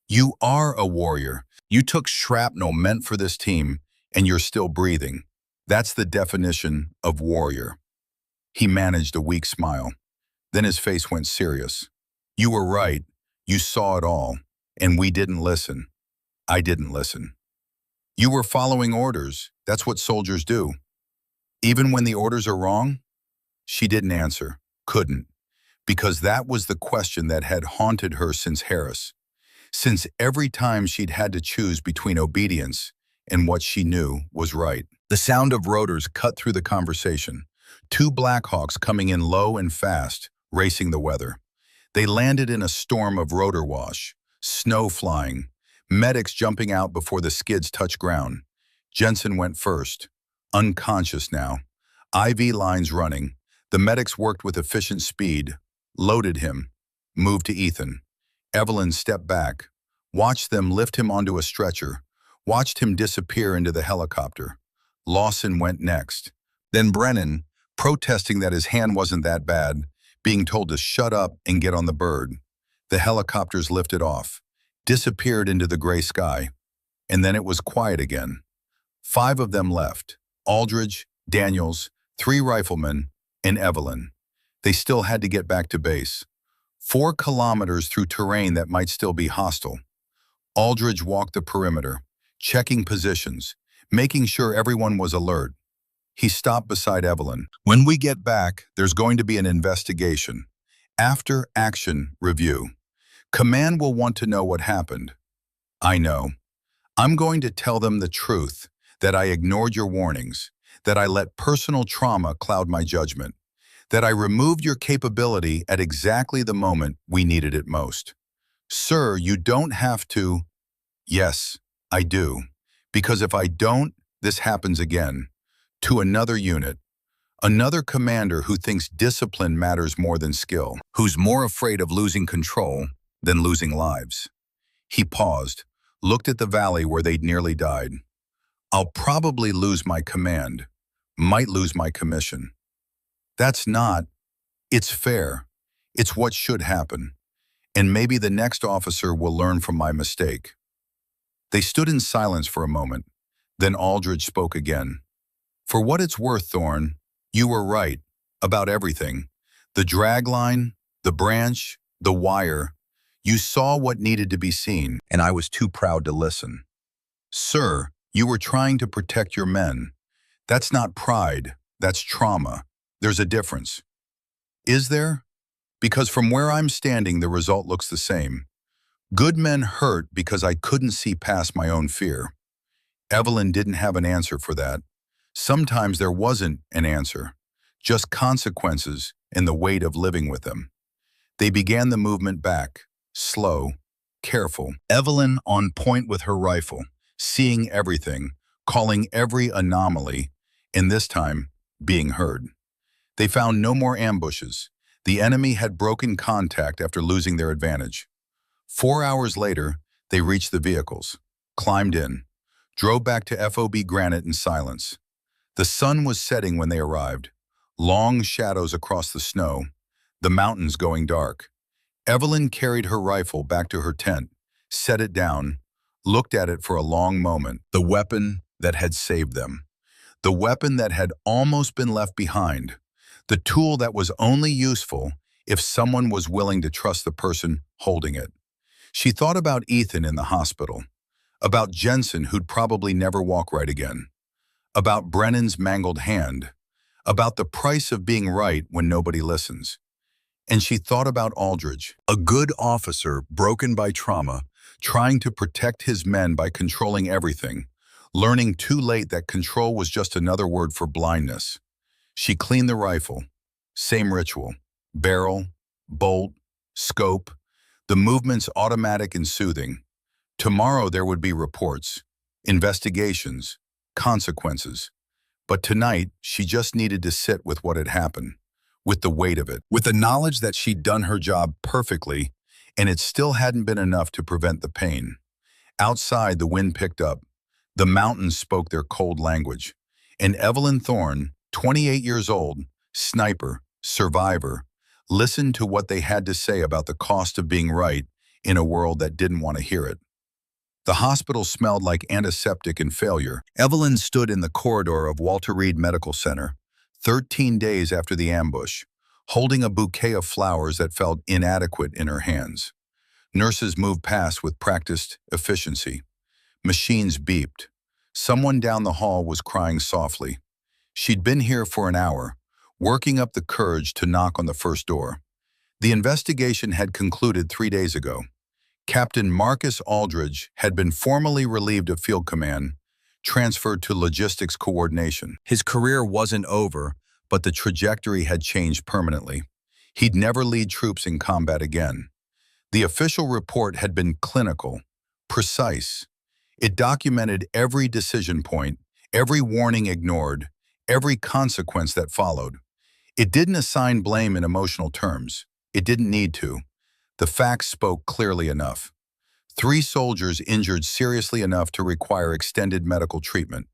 You are a warrior. You took shrapnel meant for this team, and you're still breathing. That's the definition of warrior. He managed a weak smile. Then his face went serious. You were right. You saw it all. And we didn't listen. I didn't listen. You were following orders. That's what soldiers do. Even when the orders are wrong? She didn't answer. Couldn't. Because that was the question that had haunted her since Harris. Since every time she'd had to choose between obedience and what she knew was right. The sound of rotors cut through the conversation. 2 Blackhawks coming in low and fast, racing the weather. They landed in a storm of rotor wash, snow flying, medics jumping out before the skids touched ground. Jensen went first, unconscious now. IV lines running. The medics worked with efficient speed, loaded him, moved to Ethan. Evelyn stepped back, watched them lift him onto a stretcher, watched him disappear into the helicopter. Lawson went next. Then Brennan, protesting that his hand wasn't that bad, being told to shut up and get on the bird. The helicopters lifted off, disappeared into the gray sky, and then it was quiet again. 5 of them left, Aldridge, Daniels, 3 riflemen, and Evelyn. They still had to get back to base. 4 kilometers through terrain that might still be hostile. Aldridge walked the perimeter, checking positions, making sure everyone was alert. He stopped beside Evelyn. When we get back, there's going to be an investigation. After action review. Command will want to know what happened. I know. I'm going to tell them the truth, that I ignored your warnings, that I let personal trauma cloud my judgment, that I removed your capability at exactly the moment we needed it most. Sir, you don't have to. Yes, I do. Because if I don't, this happens again. To another unit. Another commander who thinks discipline matters more than skill, who's more afraid of losing control than losing lives. He paused, looked at the valley where they'd nearly died. I'll probably lose my command, might lose my commission. That's not. It's fair. It's what should happen. And maybe the next officer will learn from my mistake. They stood in silence for a moment. Then Aldridge spoke again. For what it's worth, Thorne, you were right about everything. The drag line, the branch, the wire. You saw what needed to be seen, and I was too proud to listen. Sir, you were trying to protect your men. That's not pride, that's trauma. There's a difference. Is there? Because from where I'm standing, the result looks the same. Good men hurt because I couldn't see past my own fear. Evelyn didn't have an answer for that. Sometimes there wasn't an answer, just consequences and the weight of living with them. They began the movement back, slow, careful. Evelyn on point with her rifle, seeing everything, calling every anomaly, and this time, being heard. They found no more ambushes. The enemy had broken contact after losing their advantage. 4 hours later, they reached the vehicles, climbed in, drove back to FOB Granite in silence. The sun was setting when they arrived, long shadows across the snow, the mountains going dark. Evelyn carried her rifle back to her tent, set it down, looked at it for a long moment, the weapon that had saved them, the weapon that had almost been left behind, the tool that was only useful if someone was willing to trust the person holding it. She thought about Ethan in the hospital, about Jensen who'd probably never walk right again, about Brennan's mangled hand, about the price of being right when nobody listens. And she thought about Aldridge, a good officer broken by trauma, trying to protect his men by controlling everything, learning too late that control was just another word for blindness. She cleaned the rifle. Same ritual. Barrel, bolt, scope, the movements automatic and soothing. Tomorrow there would be reports, investigations, consequences. But tonight, she just needed to sit with what had happened, with the weight of it, with the knowledge that she'd done her job perfectly, and it still hadn't been enough to prevent the pain. Outside, the wind picked up. The mountains spoke their cold language. And Evelyn Thorne, 28 years old, sniper, survivor, listened to what they had to say about the cost of being right in a world that didn't want to hear it. The hospital smelled like antiseptic and failure. Evelyn stood in the corridor of Walter Reed Medical Center, 13 days after the ambush, holding a bouquet of flowers that felt inadequate in her hands. Nurses moved past with practiced efficiency. Machines beeped. Someone down the hall was crying softly. She'd been here for an hour, working up the courage to knock on the first door. The investigation had concluded 3 days ago. Captain Marcus Aldridge had been formally relieved of field command, transferred to logistics coordination. His career wasn't over, but the trajectory had changed permanently. He'd never lead troops in combat again. The official report had been clinical, precise. It documented every decision point, every warning ignored, every consequence that followed. It didn't assign blame in emotional terms. It didn't need to. The facts spoke clearly enough. 3 soldiers injured seriously enough to require extended medical treatment.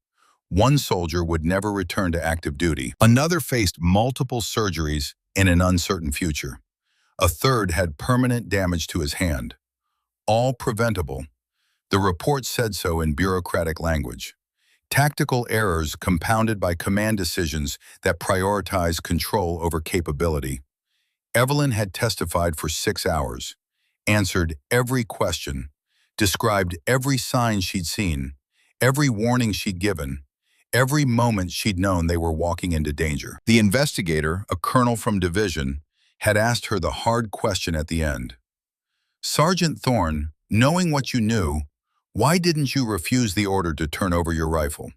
1 soldier would never return to active duty. Another faced multiple surgeries in an uncertain future. A third had permanent damage to his hand. All preventable. The report said so in bureaucratic language. Tactical errors compounded by command decisions that prioritize control over capability. Evelyn had testified for 6 hours, answered every question, described every sign she'd seen, every warning she'd given, every moment she'd known they were walking into danger. The investigator, a colonel from division, had asked her the hard question at the end. Sergeant Thorne, knowing what you knew, why didn't you refuse the order to turn over your rifle?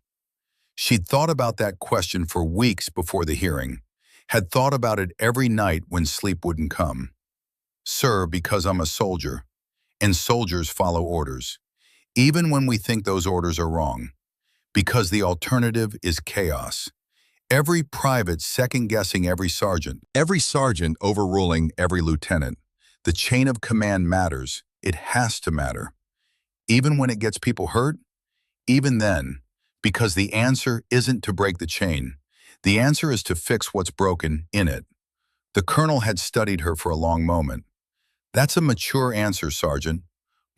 She'd thought about that question for weeks before the hearing, had thought about it every night when sleep wouldn't come. Sir, because I'm a soldier, and soldiers follow orders, even when we think those orders are wrong, because the alternative is chaos. Every private second-guessing every sergeant overruling every lieutenant. The chain of command matters. It has to matter. Even when it gets people hurt? Even then, because the answer isn't to break the chain. The answer is to fix what's broken in it. The colonel had studied her for a long moment. That's a mature answer, Sergeant.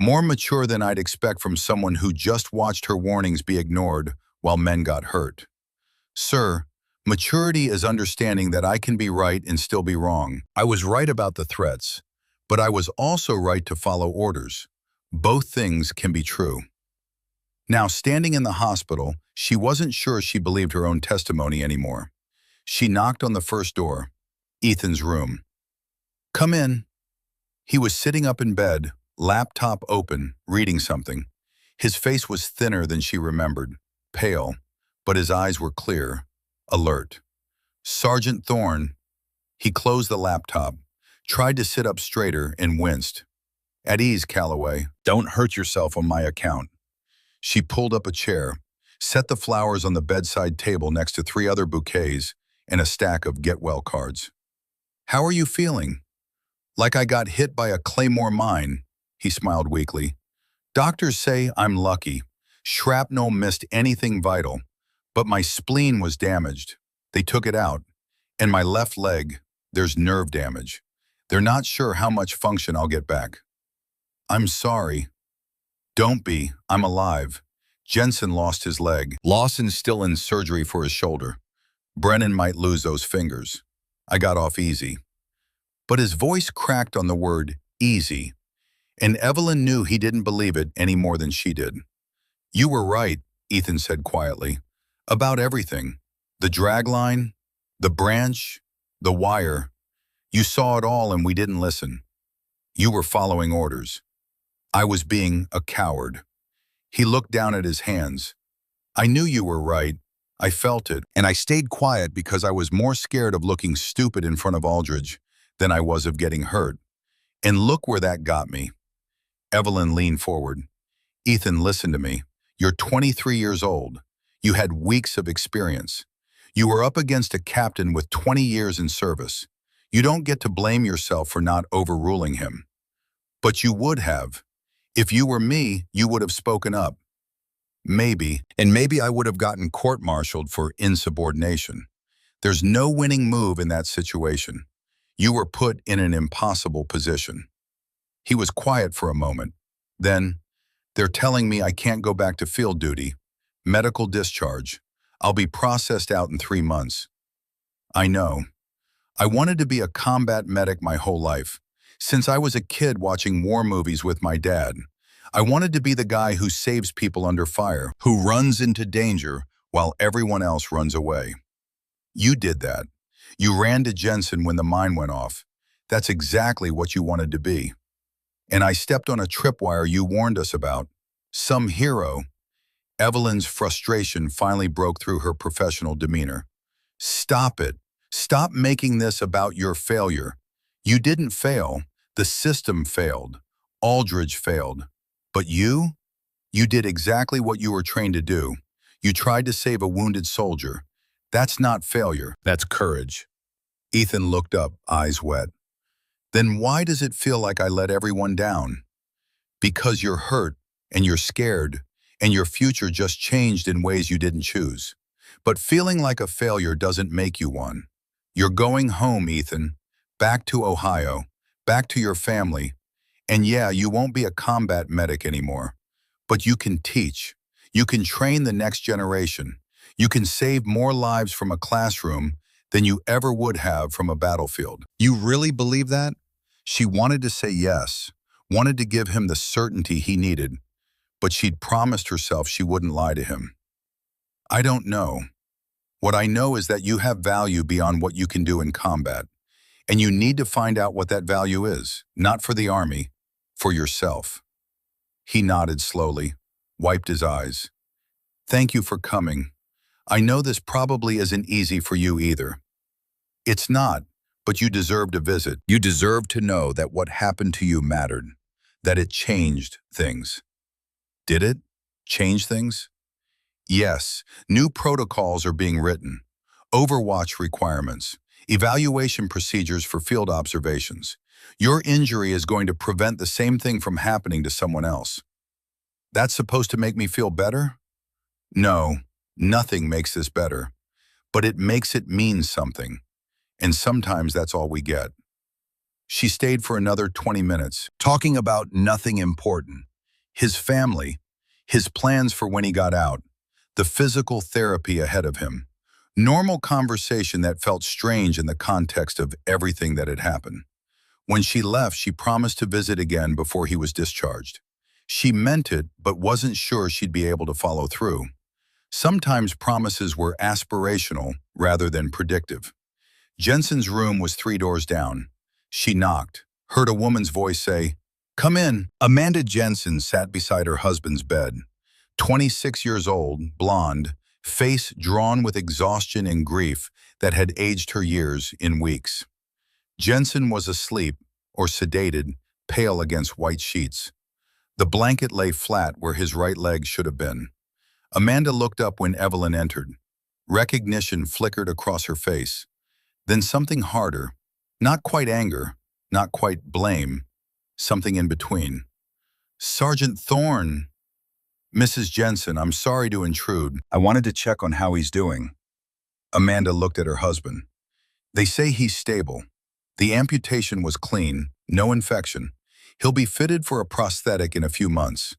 More mature than I'd expect from someone who just watched her warnings be ignored while men got hurt. Sir, maturity is understanding that I can be right and still be wrong. I was right about the threats, but I was also right to follow orders. Both things can be true. Now, standing in the hospital, she wasn't sure she believed her own testimony anymore. She knocked on the first door, Ethan's room. Come in. He was sitting up in bed, laptop open, reading something. His face was thinner than she remembered, pale, but his eyes were clear, alert. Sergeant Thorne. He closed the laptop, tried to sit up straighter, and winced. At ease, Calloway. Don't hurt yourself on my account. She pulled up a chair, set the flowers on the bedside table next to 3 other bouquets and a stack of get-well cards. How are you feeling? Like I got hit by a claymore mine, he smiled weakly. Doctors say I'm lucky. Shrapnel missed anything vital, but my spleen was damaged. They took it out. And my left leg, there's nerve damage. They're not sure how much function I'll get back. I'm sorry. Don't be, I'm alive. Jensen lost his leg. Lawson's still in surgery for his shoulder. Brennan might lose those fingers. I got off easy. But his voice cracked on the word easy, and Evelyn knew he didn't believe it any more than she did. You were right, Ethan said quietly, about everything. The drag line, the branch, the wire. You saw it all and we didn't listen. You were following orders. I was being a coward. He looked down at his hands. I knew you were right. I felt it, and I stayed quiet because I was more scared of looking stupid in front of Aldridge than I was of getting hurt. And look where that got me. Evelyn leaned forward. Ethan, listen to me. You're 23 years old. You had weeks of experience. You were up against a captain with 20 years in service. You don't get to blame yourself for not overruling him. But you would have. If you were me, you would have spoken up. Maybe, and maybe I would have gotten court-martialed for insubordination. There's no winning move in that situation. You were put in an impossible position. He was quiet for a moment. Then, they're telling me I can't go back to field duty. Medical discharge. I'll be processed out in 3 months. I know. I wanted to be a combat medic my whole life. Since I was a kid watching war movies with my dad, I wanted to be the guy who saves people under fire, who runs into danger while everyone else runs away. You did that. You ran to Jensen when the mine went off. That's exactly what you wanted to be. And I stepped on a tripwire you warned us about. Some hero. Evelyn's frustration finally broke through her professional demeanor. Stop it. Stop making this about your failure. You didn't fail. The system failed. Aldridge failed. But you did exactly what you were trained to do. You tried to save a wounded soldier. That's not failure. That's courage. Ethan looked up, eyes wet. Then why does it feel like I let everyone down? Because you're hurt, and you're scared, and your future just changed in ways you didn't choose. But feeling like a failure doesn't make you one. You're going home, Ethan. Back to Ohio. Back to your family. And yeah, you won't be a combat medic anymore. But you can teach. You can train the next generation. You can save more lives from a classroom than you ever would have from a battlefield. You really believe that? She wanted to say yes, wanted to give him the certainty he needed, but she'd promised herself she wouldn't lie to him. I don't know. What I know is that you have value beyond what you can do in combat, and you need to find out what that value is, not for the Army, for yourself. He nodded slowly, wiped his eyes. Thank you for coming. I know this probably isn't easy for you either. It's not, but you deserved a visit. You deserved to know that what happened to you mattered, that it changed things. Did it change things? Yes, new protocols are being written. Overwatch requirements, evaluation procedures for field observations. Your injury is going to prevent the same thing from happening to someone else. That's supposed to make me feel better? No, nothing makes this better. But it makes it mean something. And sometimes that's all we get. She stayed for another 20 minutes, talking about nothing important. His family, his plans for when he got out, the physical therapy ahead of him. Normal conversation that felt strange in the context of everything that had happened. When she left, she promised to visit again before he was discharged. She meant it, but wasn't sure she'd be able to follow through. Sometimes promises were aspirational rather than predictive. Jensen's room was 3 doors down. She knocked, heard a woman's voice say, "Come in." Amanda Jensen sat beside her husband's bed. 26 years old, blonde, face drawn with exhaustion and grief that had aged her years in weeks. Jensen was asleep, or sedated, pale against white sheets. The blanket lay flat where his right leg should have been. Amanda looked up when Evelyn entered. Recognition flickered across her face. Then something harder, not quite anger, not quite blame, something in between. "Sergeant Thorne." "Mrs. Jensen, I'm sorry to intrude. I wanted to check on how he's doing." Amanda looked at her husband. "They say he's stable. The amputation was clean, no infection. He'll be fitted for a prosthetic in a few months.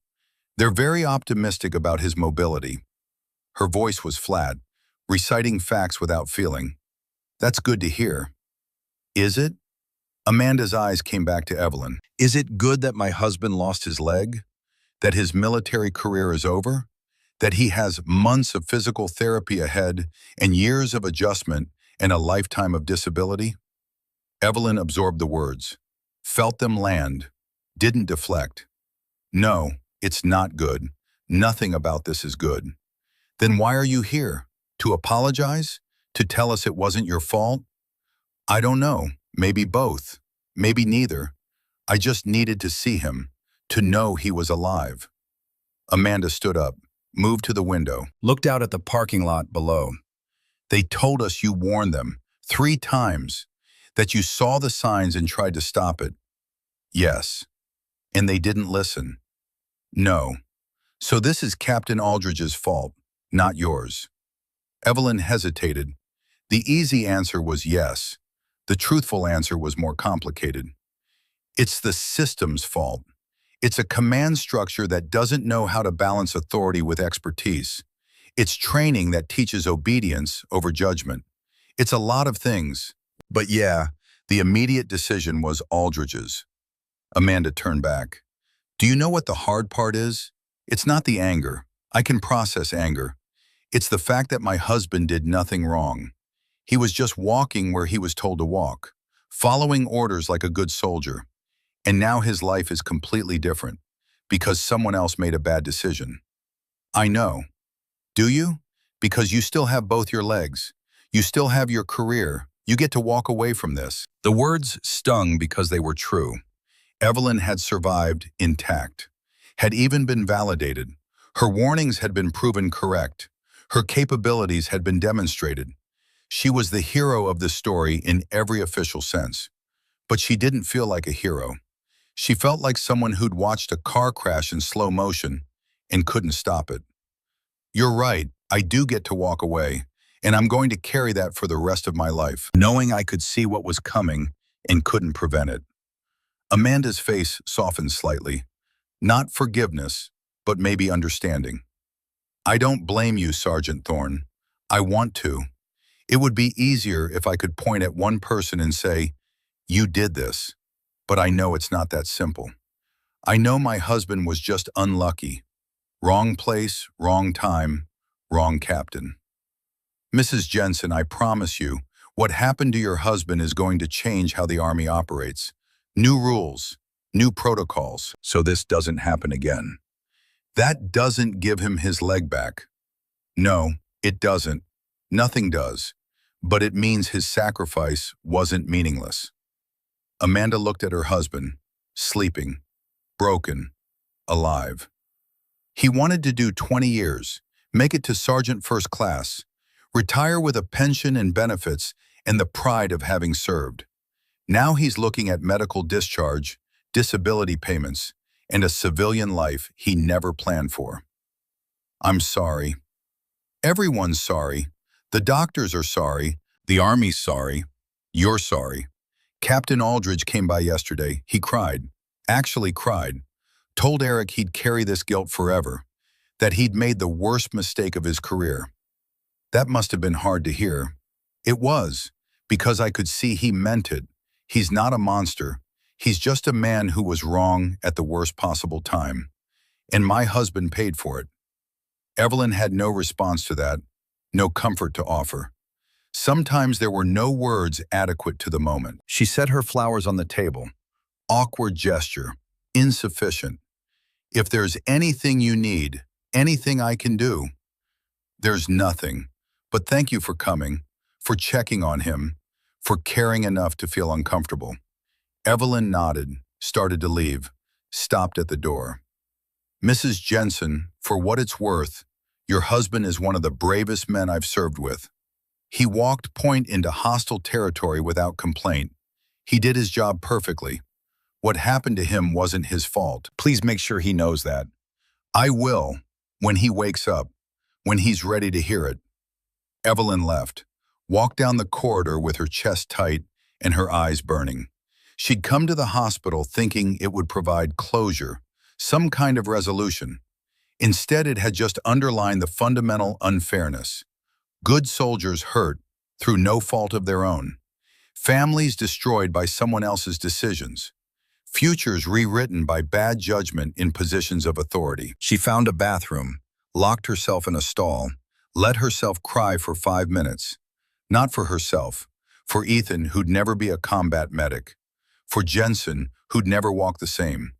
They're very optimistic about his mobility." Her voice was flat, reciting facts without feeling. "That's good to hear." "Is it?" Amanda's eyes came back to Evelyn. "Is it good that my husband lost his leg? That his military career is over? That he has months of physical therapy ahead and years of adjustment and a lifetime of disability?" Evelyn absorbed the words, felt them land, didn't deflect. "No, it's not good. Nothing about this is good." "Then why are you here? To apologize? To tell us it wasn't your fault?" "I don't know. Maybe both. Maybe neither. I just needed to see him, to know he was alive." Amanda stood up, moved to the window, looked out at the parking lot below. "They told us you warned them 3 times, that you saw the signs and tried to stop it." "Yes. And they didn't listen." "No. So this is Captain Aldridge's fault, not yours." Evelyn hesitated. The easy answer was yes. The truthful answer was more complicated. "It's the system's fault. It's a command structure that doesn't know how to balance authority with expertise. It's training that teaches obedience over judgment. It's a lot of things. But yeah, the immediate decision was Aldridge's." Amanda turned back. "Do you know what the hard part is? It's not the anger. I can process anger. It's the fact that my husband did nothing wrong. He was just walking where he was told to walk, following orders like a good soldier. And now his life is completely different, because someone else made a bad decision." "I know." "Do you? Because you still have both your legs. You still have your career. You get to walk away from this." The words stung because they were true. Evelyn had survived intact, had even been validated. Her warnings had been proven correct. Her capabilities had been demonstrated. She was the hero of the story in every official sense. But she didn't feel like a hero. She felt like someone who'd watched a car crash in slow motion and couldn't stop it. "You're right, I do get to walk away, and I'm going to carry that for the rest of my life, knowing I could see what was coming and couldn't prevent it." Amanda's face softened slightly. Not forgiveness, but maybe understanding. "I don't blame you, Sergeant Thorne. I want to. It would be easier if I could point at one person and say, 'You did this.' But I know it's not that simple. I know my husband was just unlucky. Wrong place, wrong time, wrong captain." "Mrs. Jensen, I promise you, what happened to your husband is going to change how the Army operates. New rules, new protocols, so this doesn't happen again." "That doesn't give him his leg back." "No, it doesn't. Nothing does. But it means his sacrifice wasn't meaningless." Amanda looked at her husband, sleeping, broken, alive. He wanted to do 20 years, make it to Sergeant First Class, retire with a pension and benefits and the pride of having served. Now he's looking at medical discharge, disability payments, and a civilian life he never planned for. "I'm sorry." Everyone's sorry. The doctors are sorry. The Army's sorry. You're sorry. Captain Aldridge came by yesterday. He cried. Actually cried. Told Eric he'd carry this guilt forever. That he'd made the worst mistake of his career. That must have been hard to hear. It was, because I could see he meant it. He's not a monster. He's just a man who was wrong at the worst possible time. And my husband paid for it. Evelyn had no response to that, no comfort to offer. Sometimes there were no words adequate to the moment. She set her flowers on the table. Awkward gesture, insufficient. If there's anything you need, anything I can do. There's nothing. But thank you for coming, for checking on him, for caring enough to feel uncomfortable. Evelyn nodded, started to leave, stopped at the door. Mrs. Jensen, for what it's worth, your husband is one of the bravest men I've served with. He walked point into hostile territory without complaint. He did his job perfectly. What happened to him wasn't his fault. Please make sure he knows that. I will, when he wakes up, when he's ready to hear it. Evelyn left, walked down the corridor with her chest tight and her eyes burning. She'd come to the hospital thinking it would provide closure, some kind of resolution. Instead, it had just underlined the fundamental unfairness. Good soldiers hurt through no fault of their own. Families destroyed by someone else's decisions. Futures rewritten by bad judgment in positions of authority. She found a bathroom, locked herself in a stall, let herself cry for 5 minutes. Not for herself, for Ethan, who'd never be a combat medic, for Jensen, who'd never walk the same,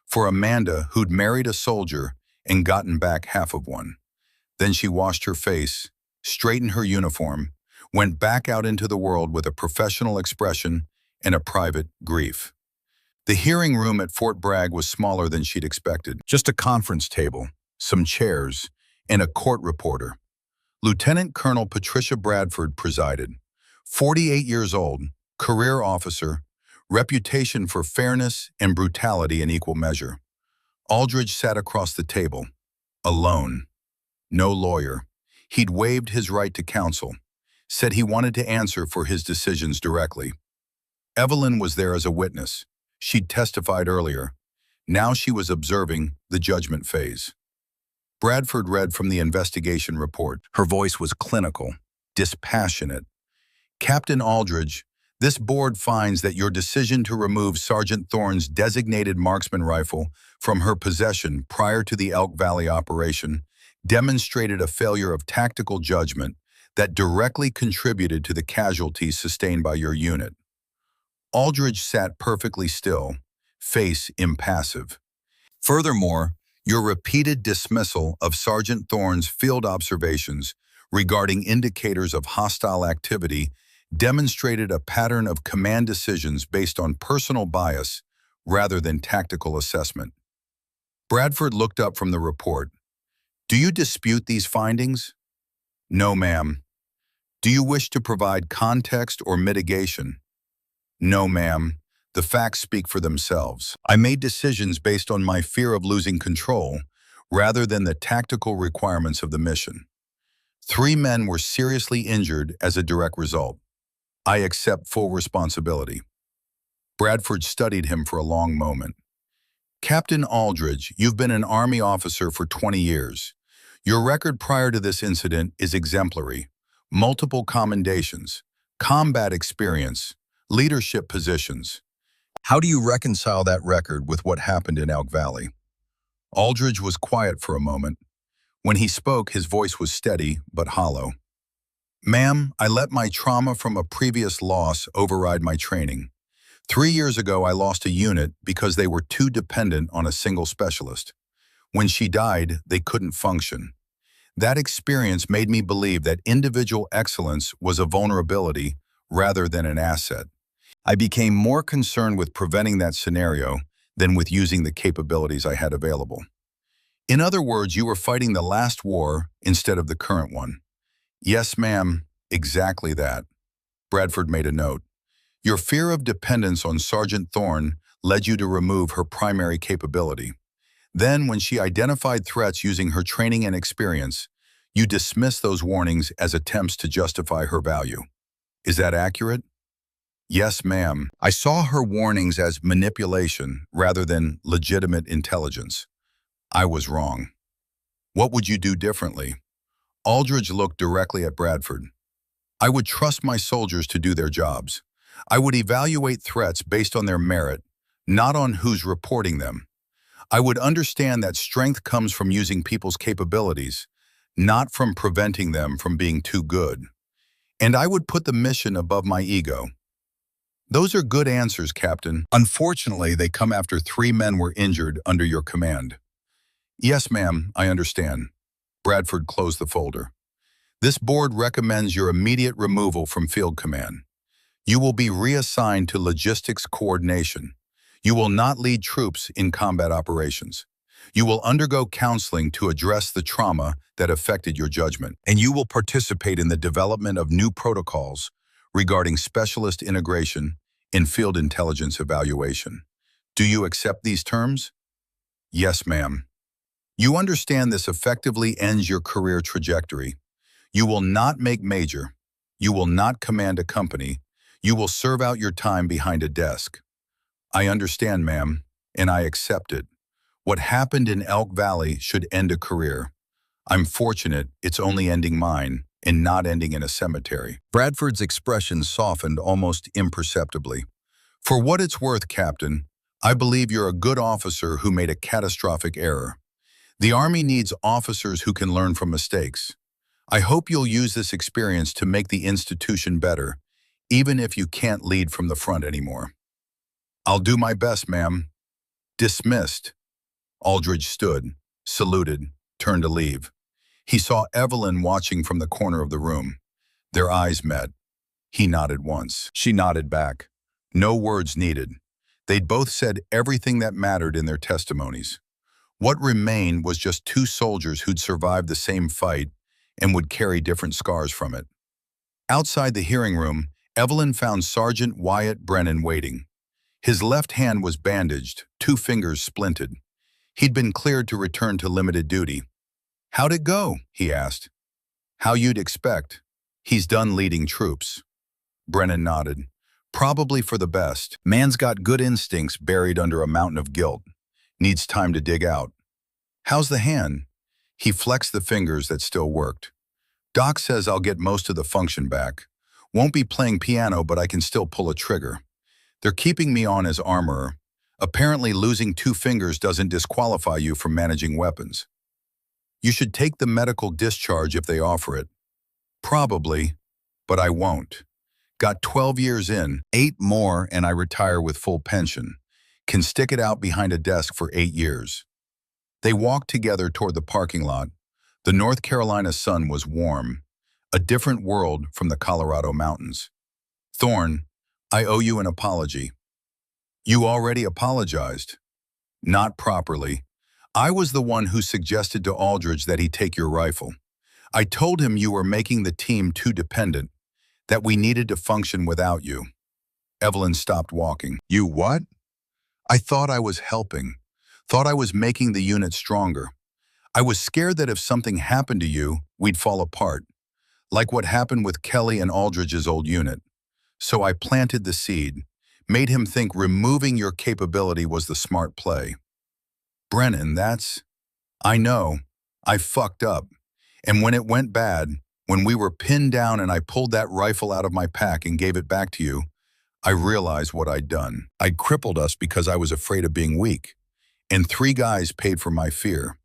for Amanda, who'd married a soldier and gotten back half of one. Then she washed her face, straightened her uniform, went back out into the world with a professional expression and a private grief. The hearing room at Fort Bragg was smaller than she'd expected. Just a conference table, some chairs, and a court reporter. Lieutenant Colonel Patricia Bradford presided. 48 years old, career officer, reputation for fairness and brutality in equal measure. Aldridge sat across the table, alone. No lawyer. He'd waived his right to counsel, said he wanted to answer for his decisions directly. Evelyn was there as a witness. She'd testified earlier. Now she was observing the judgment phase. Bradford read from the investigation report. Her voice was clinical, dispassionate. Captain Aldridge, this board finds that your decision to remove Sergeant Thorne's designated marksman rifle from her possession prior to the Elk Valley operation demonstrated a failure of tactical judgment that directly contributed to the casualties sustained by your unit. Aldridge sat perfectly still, face impassive. Furthermore, your repeated dismissal of Sergeant Thorne's field observations regarding indicators of hostile activity demonstrated a pattern of command decisions based on personal bias rather than tactical assessment. Bradford looked up from the report. Do you dispute these findings? No, ma'am. Do you wish to provide context or mitigation? No, ma'am. The facts speak for themselves. I made decisions based on my fear of losing control rather than the tactical requirements of the mission. 3 men were seriously injured as a direct result. I accept full responsibility. Bradford studied him for a long moment. Captain Aldridge, you've been an Army officer for 20 years. Your record prior to this incident is exemplary. Multiple commendations, combat experience, leadership positions. How do you reconcile that record with what happened in Elk Valley? Aldridge was quiet for a moment. When he spoke, his voice was steady but hollow. Ma'am, I let my trauma from a previous loss override my training. 3 years ago, I lost a unit because they were too dependent on a single specialist. When she died, they couldn't function. That experience made me believe that individual excellence was a vulnerability rather than an asset. I became more concerned with preventing that scenario than with using the capabilities I had available. In other words, you were fighting the last war instead of the current one. Yes, ma'am, exactly that. Bradford made a note. Your fear of dependence on Sergeant Thorne led you to remove her primary capability. Then, when she identified threats using her training and experience, you dismissed those warnings as attempts to justify her value. Is that accurate? Yes, ma'am. I saw her warnings as manipulation rather than legitimate intelligence. I was wrong. What would you do differently? Aldridge looked directly at Bradford. I would trust my soldiers to do their jobs. I would evaluate threats based on their merit, not on who's reporting them. I would understand that strength comes from using people's capabilities, not from preventing them from being too good. And I would put the mission above my ego. Those are good answers, Captain. Unfortunately, they come after 3 men were injured under your command. Yes, ma'am, I understand. Bradford closed the folder. This board recommends your immediate removal from field command. You will be reassigned to logistics coordination. You will not lead troops in combat operations. You will undergo counseling to address the trauma that affected your judgment, and you will participate in the development of new protocols regarding specialist integration in field intelligence evaluation. Do you accept these terms? Yes, ma'am. You understand this effectively ends your career trajectory. You will not make major. You will not command a company. You will serve out your time behind a desk. I understand, ma'am, and I accept it. What happened in Elk Valley should end a career. I'm fortunate it's only ending mine and not ending in a cemetery. Bradford's expression softened almost imperceptibly. For what it's worth, Captain, I believe you're a good officer who made a catastrophic error. The Army needs officers who can learn from mistakes. I hope you'll use this experience to make the institution better, even if you can't lead from the front anymore. I'll do my best, ma'am. Dismissed. Aldridge stood, saluted, turned to leave. He saw Evelyn watching from the corner of the room. Their eyes met. He nodded once. She nodded back. No words needed. They'd both said everything that mattered in their testimonies. What remained was just 2 soldiers who'd survived the same fight and would carry different scars from it. Outside the hearing room, Evelyn found Sergeant Wyatt Brennan waiting. His left hand was bandaged, 2 fingers splinted. He'd been cleared to return to limited duty. How'd it go? He asked. How you'd expect. He's done leading troops. Brennan nodded. Probably for the best. Man's got good instincts buried under a mountain of guilt. Needs time to dig out. How's the hand? He flexed the fingers that still worked. Doc says I'll get most of the function back. Won't be playing piano, but I can still pull a trigger. They're keeping me on as armorer. Apparently losing 2 fingers doesn't disqualify you from managing weapons. You should take the medical discharge if they offer it. Probably, but I won't. Got 12 years in, 8 more, and I retire with full pension. Can stick it out behind a desk for 8 years. They walked together toward the parking lot. The North Carolina sun was warm, a different world from the Colorado mountains. Thorne, I owe you an apology. You already apologized. Not properly. I was the one who suggested to Aldridge that he take your rifle. I told him you were making the team too dependent, that we needed to function without you. Evelyn stopped walking. You what? I thought I was helping. Thought I was making the unit stronger. I was scared that if something happened to you, we'd fall apart, like what happened with Kelly and Aldridge's old unit. So I planted the seed, made him think removing your capability was the smart play. Brennan, I know. I fucked up. And when it went bad, when we were pinned down and I pulled that rifle out of my pack and gave it back to you, I realized what I'd done. I'd crippled us because I was afraid of being weak. And 3 guys paid for my fear.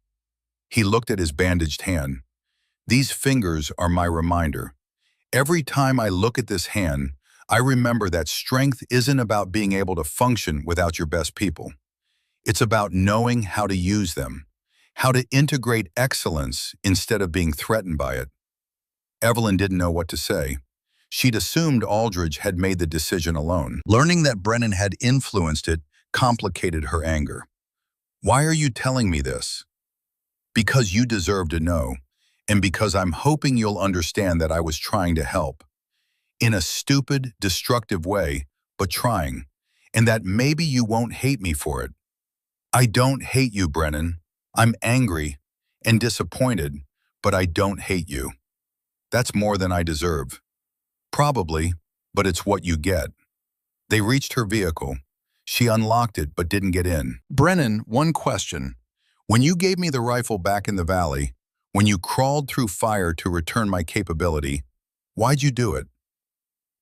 He looked at his bandaged hand. These fingers are my reminder. Every time I look at this hand, I remember that strength isn't about being able to function without your best people. It's about knowing how to use them, how to integrate excellence instead of being threatened by it. Evelyn didn't know what to say. She'd assumed Aldridge had made the decision alone. Learning that Brennan had influenced it complicated her anger. Why are you telling me this? Because you deserve to know, and because I'm hoping you'll understand that I was trying to help. In a stupid, destructive way, but trying, and that maybe you won't hate me for it. I don't hate you, Brennan. I'm angry and disappointed, but I don't hate you. That's more than I deserve. Probably, but it's what you get. They reached her vehicle. She unlocked it but didn't get in. Brennan, one question. When you gave me the rifle back in the valley, When you crawled through fire to return my capability, why'd you do it?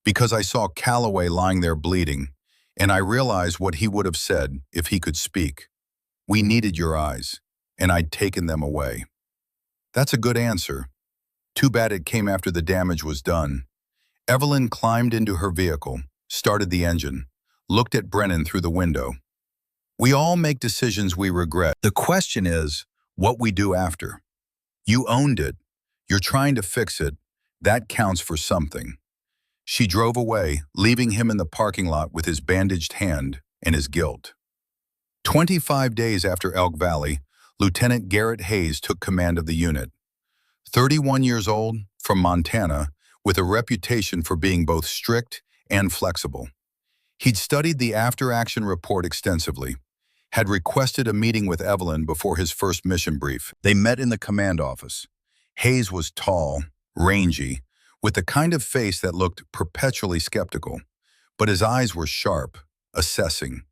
Because I saw Calloway lying there bleeding, and I realized what he would have said if he could speak. We needed your eyes, and I'd taken them away. That's a good answer. Too bad it came after the damage was done. Evelyn climbed into her vehicle, started the engine, looked at Brennan through the window. We all make decisions we regret. The question is, what we do after. You owned it. You're trying to fix it. That counts for something. She drove away, leaving him in the parking lot with his bandaged hand and his guilt. 25 days after Elk Valley, Lieutenant Garrett Hayes took command of the unit. 31 years old, from Montana, with a reputation for being both strict and flexible. He'd studied the after-action report extensively, had requested a meeting with Evelyn before his first mission brief. They met in the command office. Hayes was tall, rangy, with the kind of face that looked perpetually skeptical, but his eyes were sharp, assessing.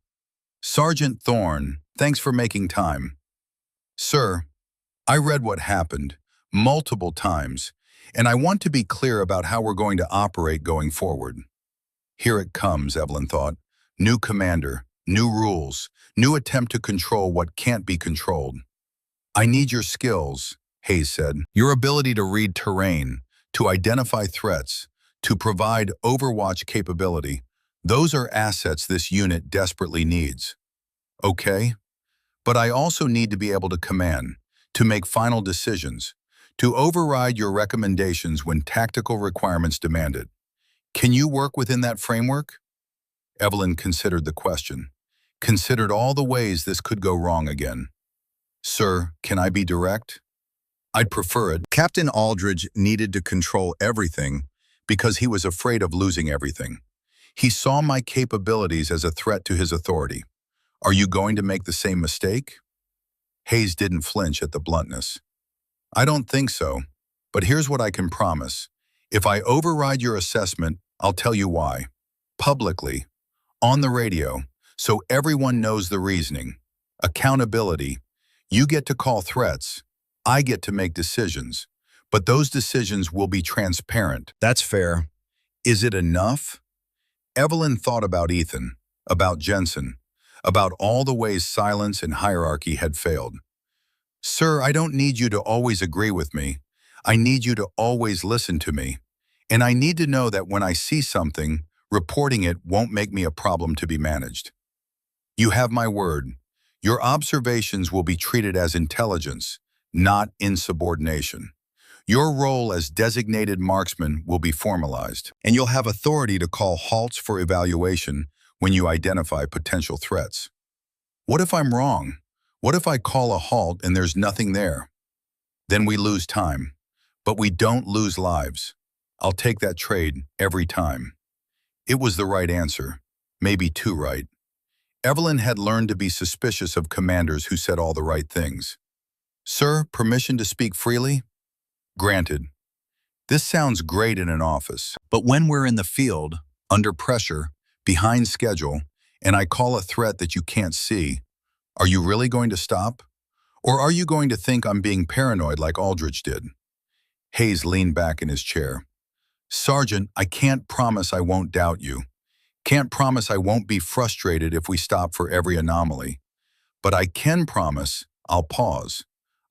Sergeant Thorne, thanks for making time. Sir, I read what happened multiple times, and I want to be clear about how we're going to operate going forward. Here it comes, Evelyn thought. New commander, new rules, new attempt to control what can't be controlled. I need your skills, Hayes said. Your ability to read terrain, to identify threats, to provide overwatch capability. Those are assets this unit desperately needs. Okay, but I also need to be able to command, to make final decisions, to override your recommendations when tactical requirements demand it. Can you work within that framework? Evelyn considered the question, considered all the ways this could go wrong again. Sir, can I be direct? I'd prefer it. Captain Aldridge needed to control everything because he was afraid of losing everything. He saw my capabilities as a threat to his authority. Are you going to make the same mistake? Hayes didn't flinch at the bluntness. I don't think so, but here's what I can promise. If I override your assessment, I'll tell you why. Publicly, on the radio, so everyone knows the reasoning. Accountability. You get to call threats. I get to make decisions. But those decisions will be transparent. That's fair. Is it enough? Evelyn thought about Ethan, about Jensen, about all the ways silence and hierarchy had failed. Sir, I don't need you to always agree with me. I need you to always listen to me. And I need to know that when I see something, reporting it won't make me a problem to be managed. You have my word. Your observations will be treated as intelligence, not insubordination. Your role as designated marksman will be formalized, and you'll have authority to call halts for evaluation when you identify potential threats. What if I'm wrong? What if I call a halt and there's nothing there? Then we lose time, but we don't lose lives. I'll take that trade every time. It was the right answer, maybe too right. Evelyn had learned to be suspicious of commanders who said all the right things. Sir, permission to speak freely? Granted. This sounds great in an office, but when we're in the field, under pressure, behind schedule, and I call a threat that you can't see, are you really going to stop? Or are you going to think I'm being paranoid like Aldridge did? Hayes leaned back in his chair. Sergeant, I can't promise I won't doubt you. Can't promise I won't be frustrated if we stop for every anomaly. But I can promise I'll pause.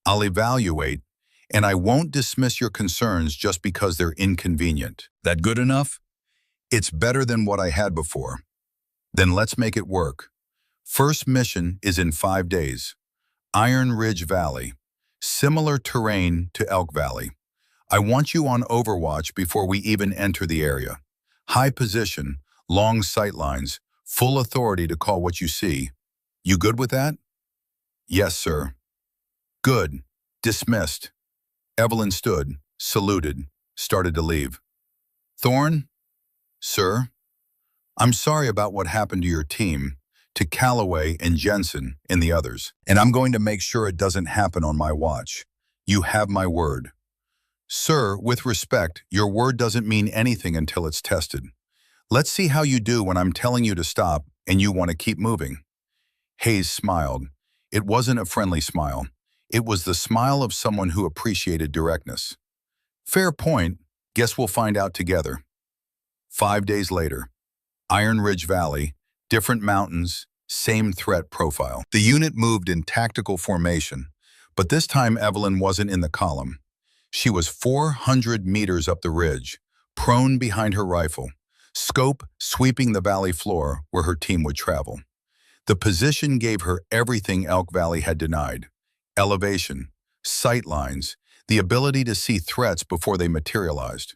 I'll evaluate, and I won't dismiss your concerns just because they're inconvenient. That good enough? It's better than what I had before. Then let's make it work. First mission is in 5 days. Iron Ridge Valley. Similar terrain to Elk Valley. I want you on overwatch before we even enter the area. High position, long sight lines, full authority to call what you see. You good with that? Yes, sir. Good. Dismissed. Evelyn stood, saluted, started to leave. Thorne? Sir? I'm sorry about what happened to your team, to Calloway and Jensen and the others, and I'm going to make sure it doesn't happen on my watch. You have my word. Sir, with respect, your word doesn't mean anything until it's tested. Let's see how you do when I'm telling you to stop and you want to keep moving. Hayes smiled. It wasn't a friendly smile. It was the smile of someone who appreciated directness. Fair point. Guess we'll find out together. 5 days later, Iron Ridge Valley, different mountains, same threat profile. The unit moved in tactical formation, but this time Evelyn wasn't in the column. She was 400 meters up the ridge, prone behind her rifle, scope sweeping the valley floor where her team would travel. The position gave her everything Elk Valley had denied: elevation, sight lines, the ability to see threats before they materialized.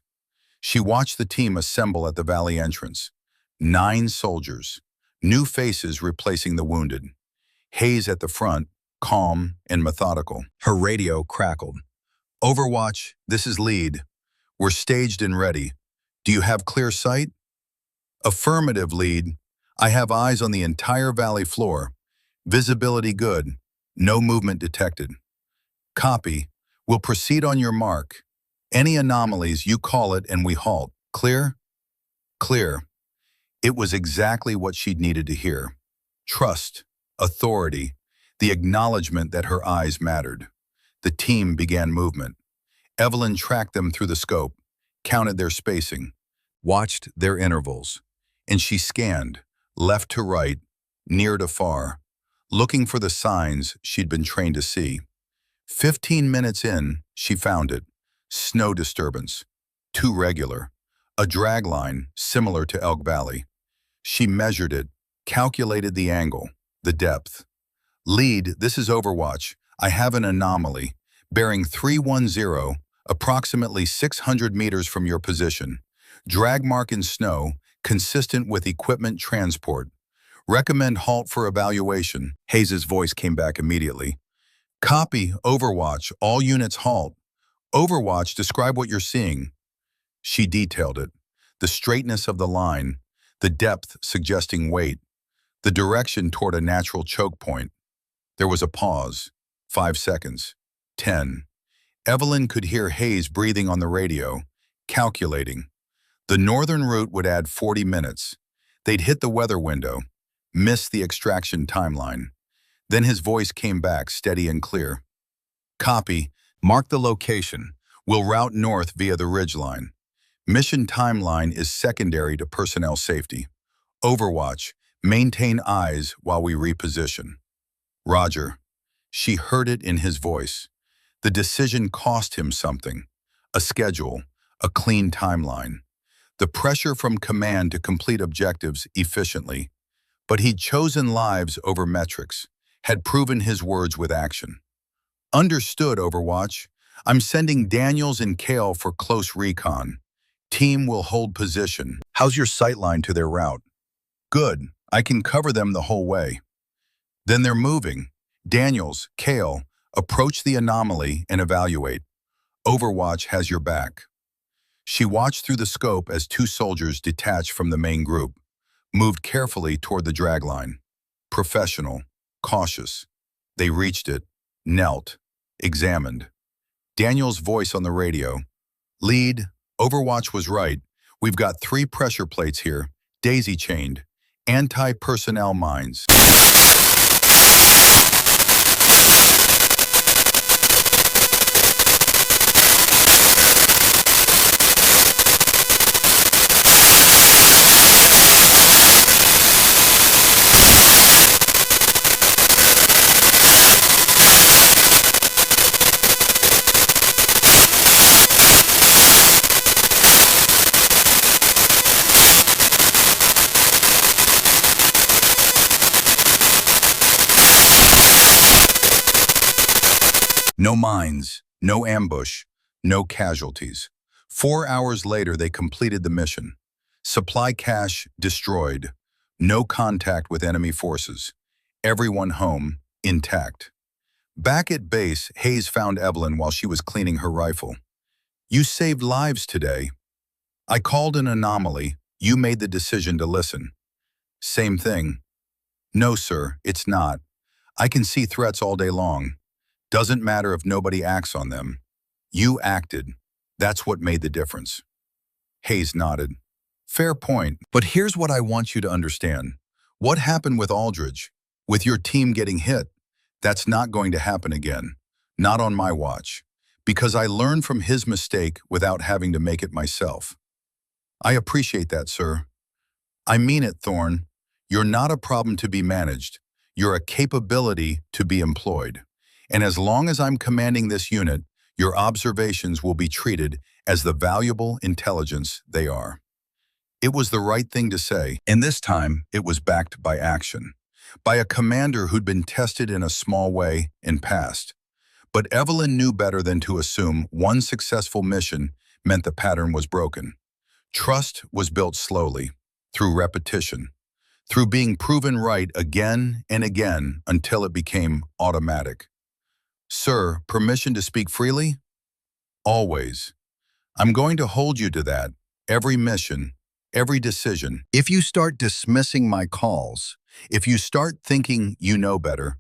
She watched the team assemble at the valley entrance. 9 soldiers, new faces replacing the wounded. Hayes at the front, calm and methodical. Her radio crackled. "Overwatch, this is lead. We're staged and ready. Do you have clear sight?" "Affirmative, lead. I have eyes on the entire valley floor. Visibility good. No movement detected." "Copy. We'll proceed on your mark. Any anomalies, you call it and we halt. Clear?" "Clear." It was exactly what she'd needed to hear. Trust, authority, the acknowledgement that her eyes mattered. The team began movement. Evelyn tracked them through the scope, counted their spacing, watched their intervals, and she scanned, left to right, near to far, looking for the signs she'd been trained to see. 15 minutes in, she found it. Snow disturbance. Too regular. A drag line similar to Elk Valley. She measured it, calculated the angle, the depth. "Lead, this is Overwatch. I have an anomaly. Bearing 310, approximately 600 meters from your position. Drag mark in snow, consistent with equipment transport. Recommend halt for evaluation." Hayes's voice came back immediately. "Copy, Overwatch. All units halt. Overwatch, describe what you're seeing." She detailed it. The straightness of the line, the depth suggesting weight, the direction toward a natural choke point. There was a pause. 5 seconds. 10. Evelyn could hear Hayes breathing on the radio, calculating. The northern route would add 40 minutes. They'd hit the weather window, miss the extraction timeline. Then his voice came back, steady and clear. "Copy. Mark the location. We'll route north via the ridgeline. Mission timeline is secondary to personnel safety. Overwatch, maintain eyes while we reposition." "Roger." She heard it in his voice. The decision cost him something. A schedule, a clean timeline. The pressure from command to complete objectives efficiently. But he'd chosen lives over metrics, had proven his words with action. "Understood, Overwatch. I'm sending Daniels and Kale for close recon. Team will hold position. How's your sightline to their route?" "Good. I can cover them the whole way." "Then they're moving. Daniels, Kale, approach the anomaly and evaluate. Overwatch has your back." She watched through the scope as 2 soldiers detached from the main group, moved carefully toward the dragline. Professional, cautious. They reached it, knelt, examined. Daniel's voice on the radio. "Lead, Overwatch was right. We've got 3 pressure plates here, daisy-chained, anti-personnel mines." No mines, no ambush, no casualties. 4 hours later, they completed the mission. Supply cache destroyed. No contact with enemy forces. Everyone home, intact. Back at base, Hayes found Evelyn while she was cleaning her rifle. "You saved lives today. I called an anomaly. You made the decision to listen." "Same thing." "No, sir, it's not. I can see threats all day long. Doesn't matter if nobody acts on them. You acted. That's what made the difference." Hayes nodded. "Fair point, but here's what I want you to understand. What happened with Aldridge? With your team getting hit? That's not going to happen again. Not on my watch. Because I learned from his mistake without having to make it myself. I appreciate that, sir. I mean it, Thorne. You're not a problem to be managed. You're a capability to be employed. And as long as I'm commanding this unit, your observations will be treated as the valuable intelligence they are. It was the right thing to say, and this time it was backed by action. By a commander who'd been tested in a small way in past. But Evelyn knew better than to assume one successful mission meant the pattern was broken. Trust was built slowly, through repetition, through being proven right again and again until it became automatic. Sir, permission to speak freely? Always. I'm going to hold you to that. Every mission, every decision. If you start dismissing my calls, if you start thinking you know better,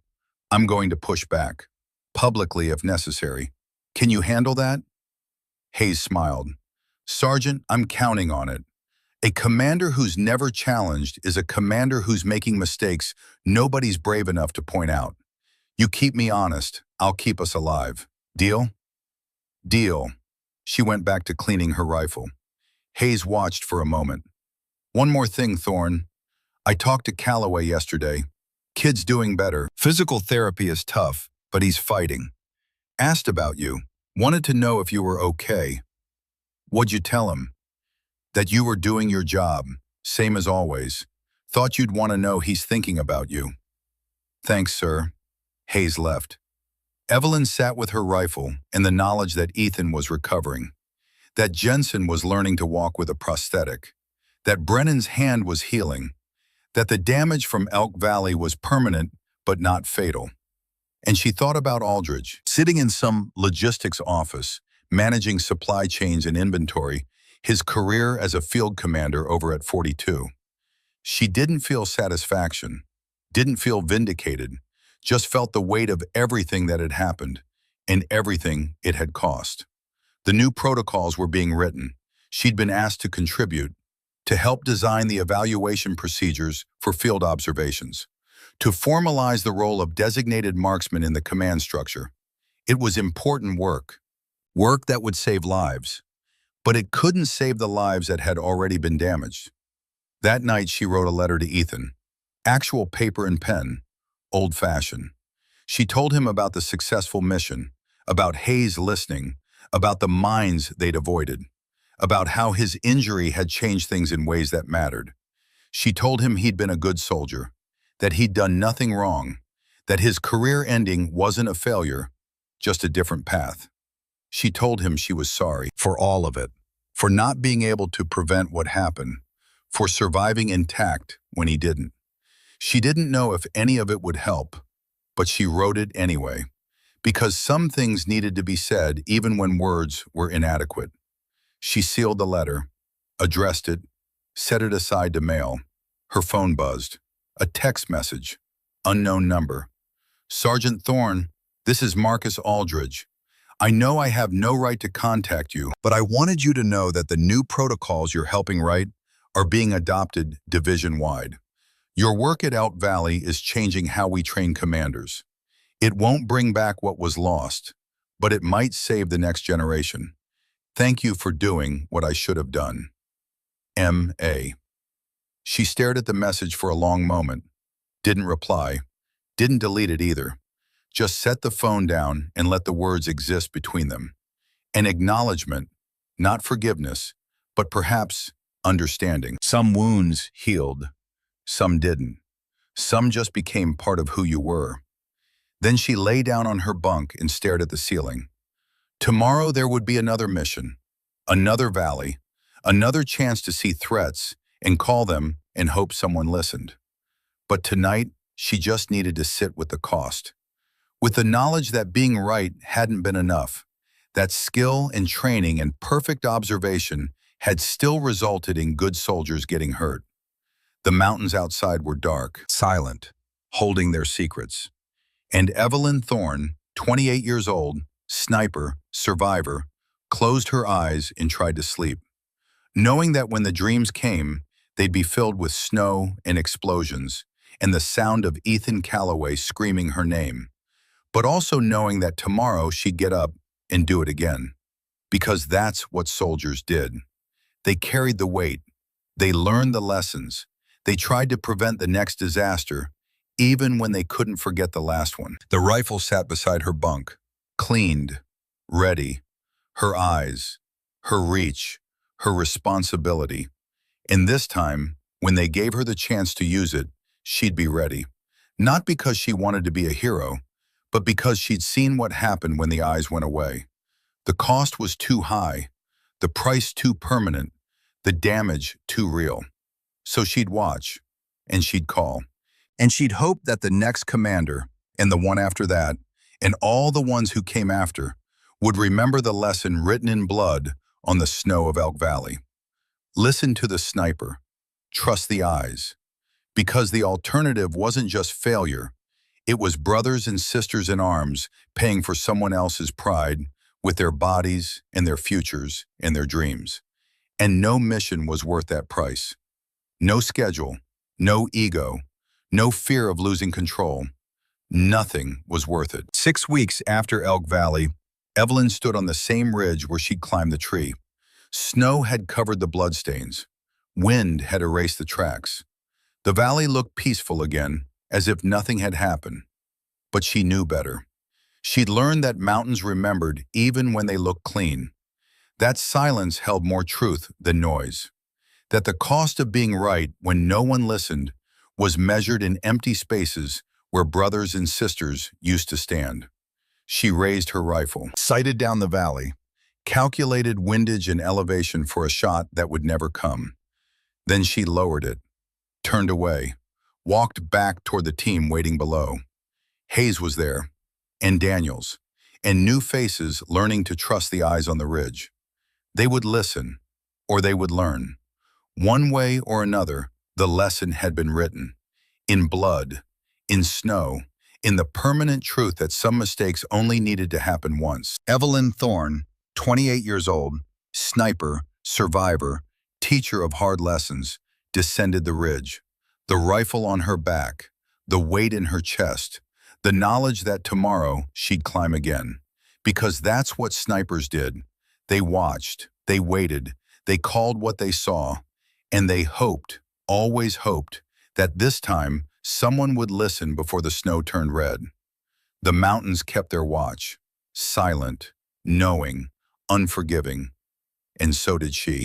I'm going to push back, publicly if necessary. Can you handle that? Hayes smiled. Sergeant, I'm counting on it. A commander who's never challenged is a commander who's making mistakes nobody's brave enough to point out. You keep me honest, I'll keep us alive. Deal? Deal. She went back to cleaning her rifle. Hayes watched for a moment. One more thing, Thorne. I talked to Calloway yesterday. Kid's doing better. Physical therapy is tough, but he's fighting. Asked about you. Wanted to know if you were okay. What'd you tell him? That you were doing your job, same as always. Thought you'd want to know he's thinking about you. Thanks, sir. Hayes left. Evelyn sat with her rifle and the knowledge that Ethan was recovering, that Jensen was learning to walk with a prosthetic, that Brennan's hand was healing, that the damage from Elk Valley was permanent but not fatal. And she thought about Aldridge, sitting in some logistics office, managing supply chains and inventory, his career as a field commander over at 42. She didn't feel satisfaction, didn't feel vindicated, just felt the weight of everything that had happened and everything it had cost. The new protocols were being written. She'd been asked to contribute, to help design the evaluation procedures for field observations, to formalize the role of designated marksman in the command structure. It was important work, work that would save lives, but it couldn't save the lives that had already been damaged. That night she wrote a letter to Ethan, actual paper and pen, old-fashioned. She told him about the successful mission, about Hayes listening, about the mines they'd avoided, about how his injury had changed things in ways that mattered. She told him he'd been a good soldier, that he'd done nothing wrong, that his career ending wasn't a failure, just a different path. She told him she was sorry for all of it, for not being able to prevent what happened, for surviving intact when he didn't. She didn't know if any of it would help, but she wrote it anyway, because some things needed to be said even when words were inadequate. She sealed the letter, addressed it, set it aside to mail. Her phone buzzed. A text message. Unknown number. Sergeant Thorne, this is Marcus Aldridge. I know I have no right to contact you, but I wanted you to know that the new protocols you're helping write are being adopted division-wide. Your work at Elk Valley is changing how we train commanders. It won't bring back what was lost, but it might save the next generation. Thank you for doing what I should have done. M.A. She stared at the message for a long moment, didn't reply, didn't delete it either. Just set the phone down and let the words exist between them. An acknowledgement, not forgiveness, but perhaps understanding. Some wounds healed, some didn't. Some just became part of who you were. Then she lay down on her bunk and stared at the ceiling. Tomorrow there would be another mission, another valley, another chance to see threats and call them and hope someone listened. But tonight, she just needed to sit with the cost. With the knowledge that being right hadn't been enough, that skill and training and perfect observation had still resulted in good soldiers getting hurt. The mountains outside were dark, silent, holding their secrets. And Evelyn Thorne, 28 years old, sniper, survivor, closed her eyes and tried to sleep, knowing that when the dreams came, they'd be filled with snow and explosions and the sound of Ethan Calloway screaming her name. but also knowing that tomorrow she'd get up and do it again. Because that's what soldiers did. They carried the weight. They learned the lessons. They tried to prevent the next disaster, even when they couldn't forget the last one. The rifle sat beside her bunk, cleaned, ready, her eyes, her reach, her responsibility. And this time, when they gave her the chance to use it, she'd be ready. Not because she wanted to be a hero, but because she'd seen what happened when the eyes went away. The cost was too high, the price too permanent, the damage too real. So she'd watch, and she'd call, and she'd hope that the next commander, and the one after that, and all the ones who came after, would remember the lesson written in blood on the snow of Elk Valley. Listen to the sniper. Trust the eyes. Because the alternative wasn't just failure. It was brothers and sisters in arms paying for someone else's pride with their bodies and their futures and their dreams. And no mission was worth that price. No schedule, no ego, no fear of losing control. Nothing was worth it. 6 weeks after Elk Valley, Evelyn stood on the same ridge where she'd climbed the tree. Snow had covered the bloodstains. Wind had erased the tracks. The valley looked peaceful again, as if nothing had happened. But she knew better. She'd learned that mountains remembered even when they looked clean. That silence held more truth than noise. That the cost of being right when no one listened was measured in empty spaces where brothers and sisters used to stand. She raised her rifle, sighted down the valley, calculated windage and elevation for a shot that would never come. Then she lowered it, turned away, walked back toward the team waiting below. Hayes was there, and Daniels, and new faces learning to trust the eyes on the ridge. They would listen, or they would learn. One way or another, the lesson had been written. In blood, in snow, in the permanent truth that some mistakes only needed to happen once. Evelyn Thorne, 28 years old, sniper, survivor, teacher of hard lessons, descended the ridge. The rifle on her back, the weight in her chest, the knowledge that tomorrow she'd climb again. Because that's what snipers did. They watched, they waited, they called what they saw, and they hoped, always hoped, that this time someone would listen before the snow turned red. The mountains kept their watch, silent, knowing, unforgiving, and so did she.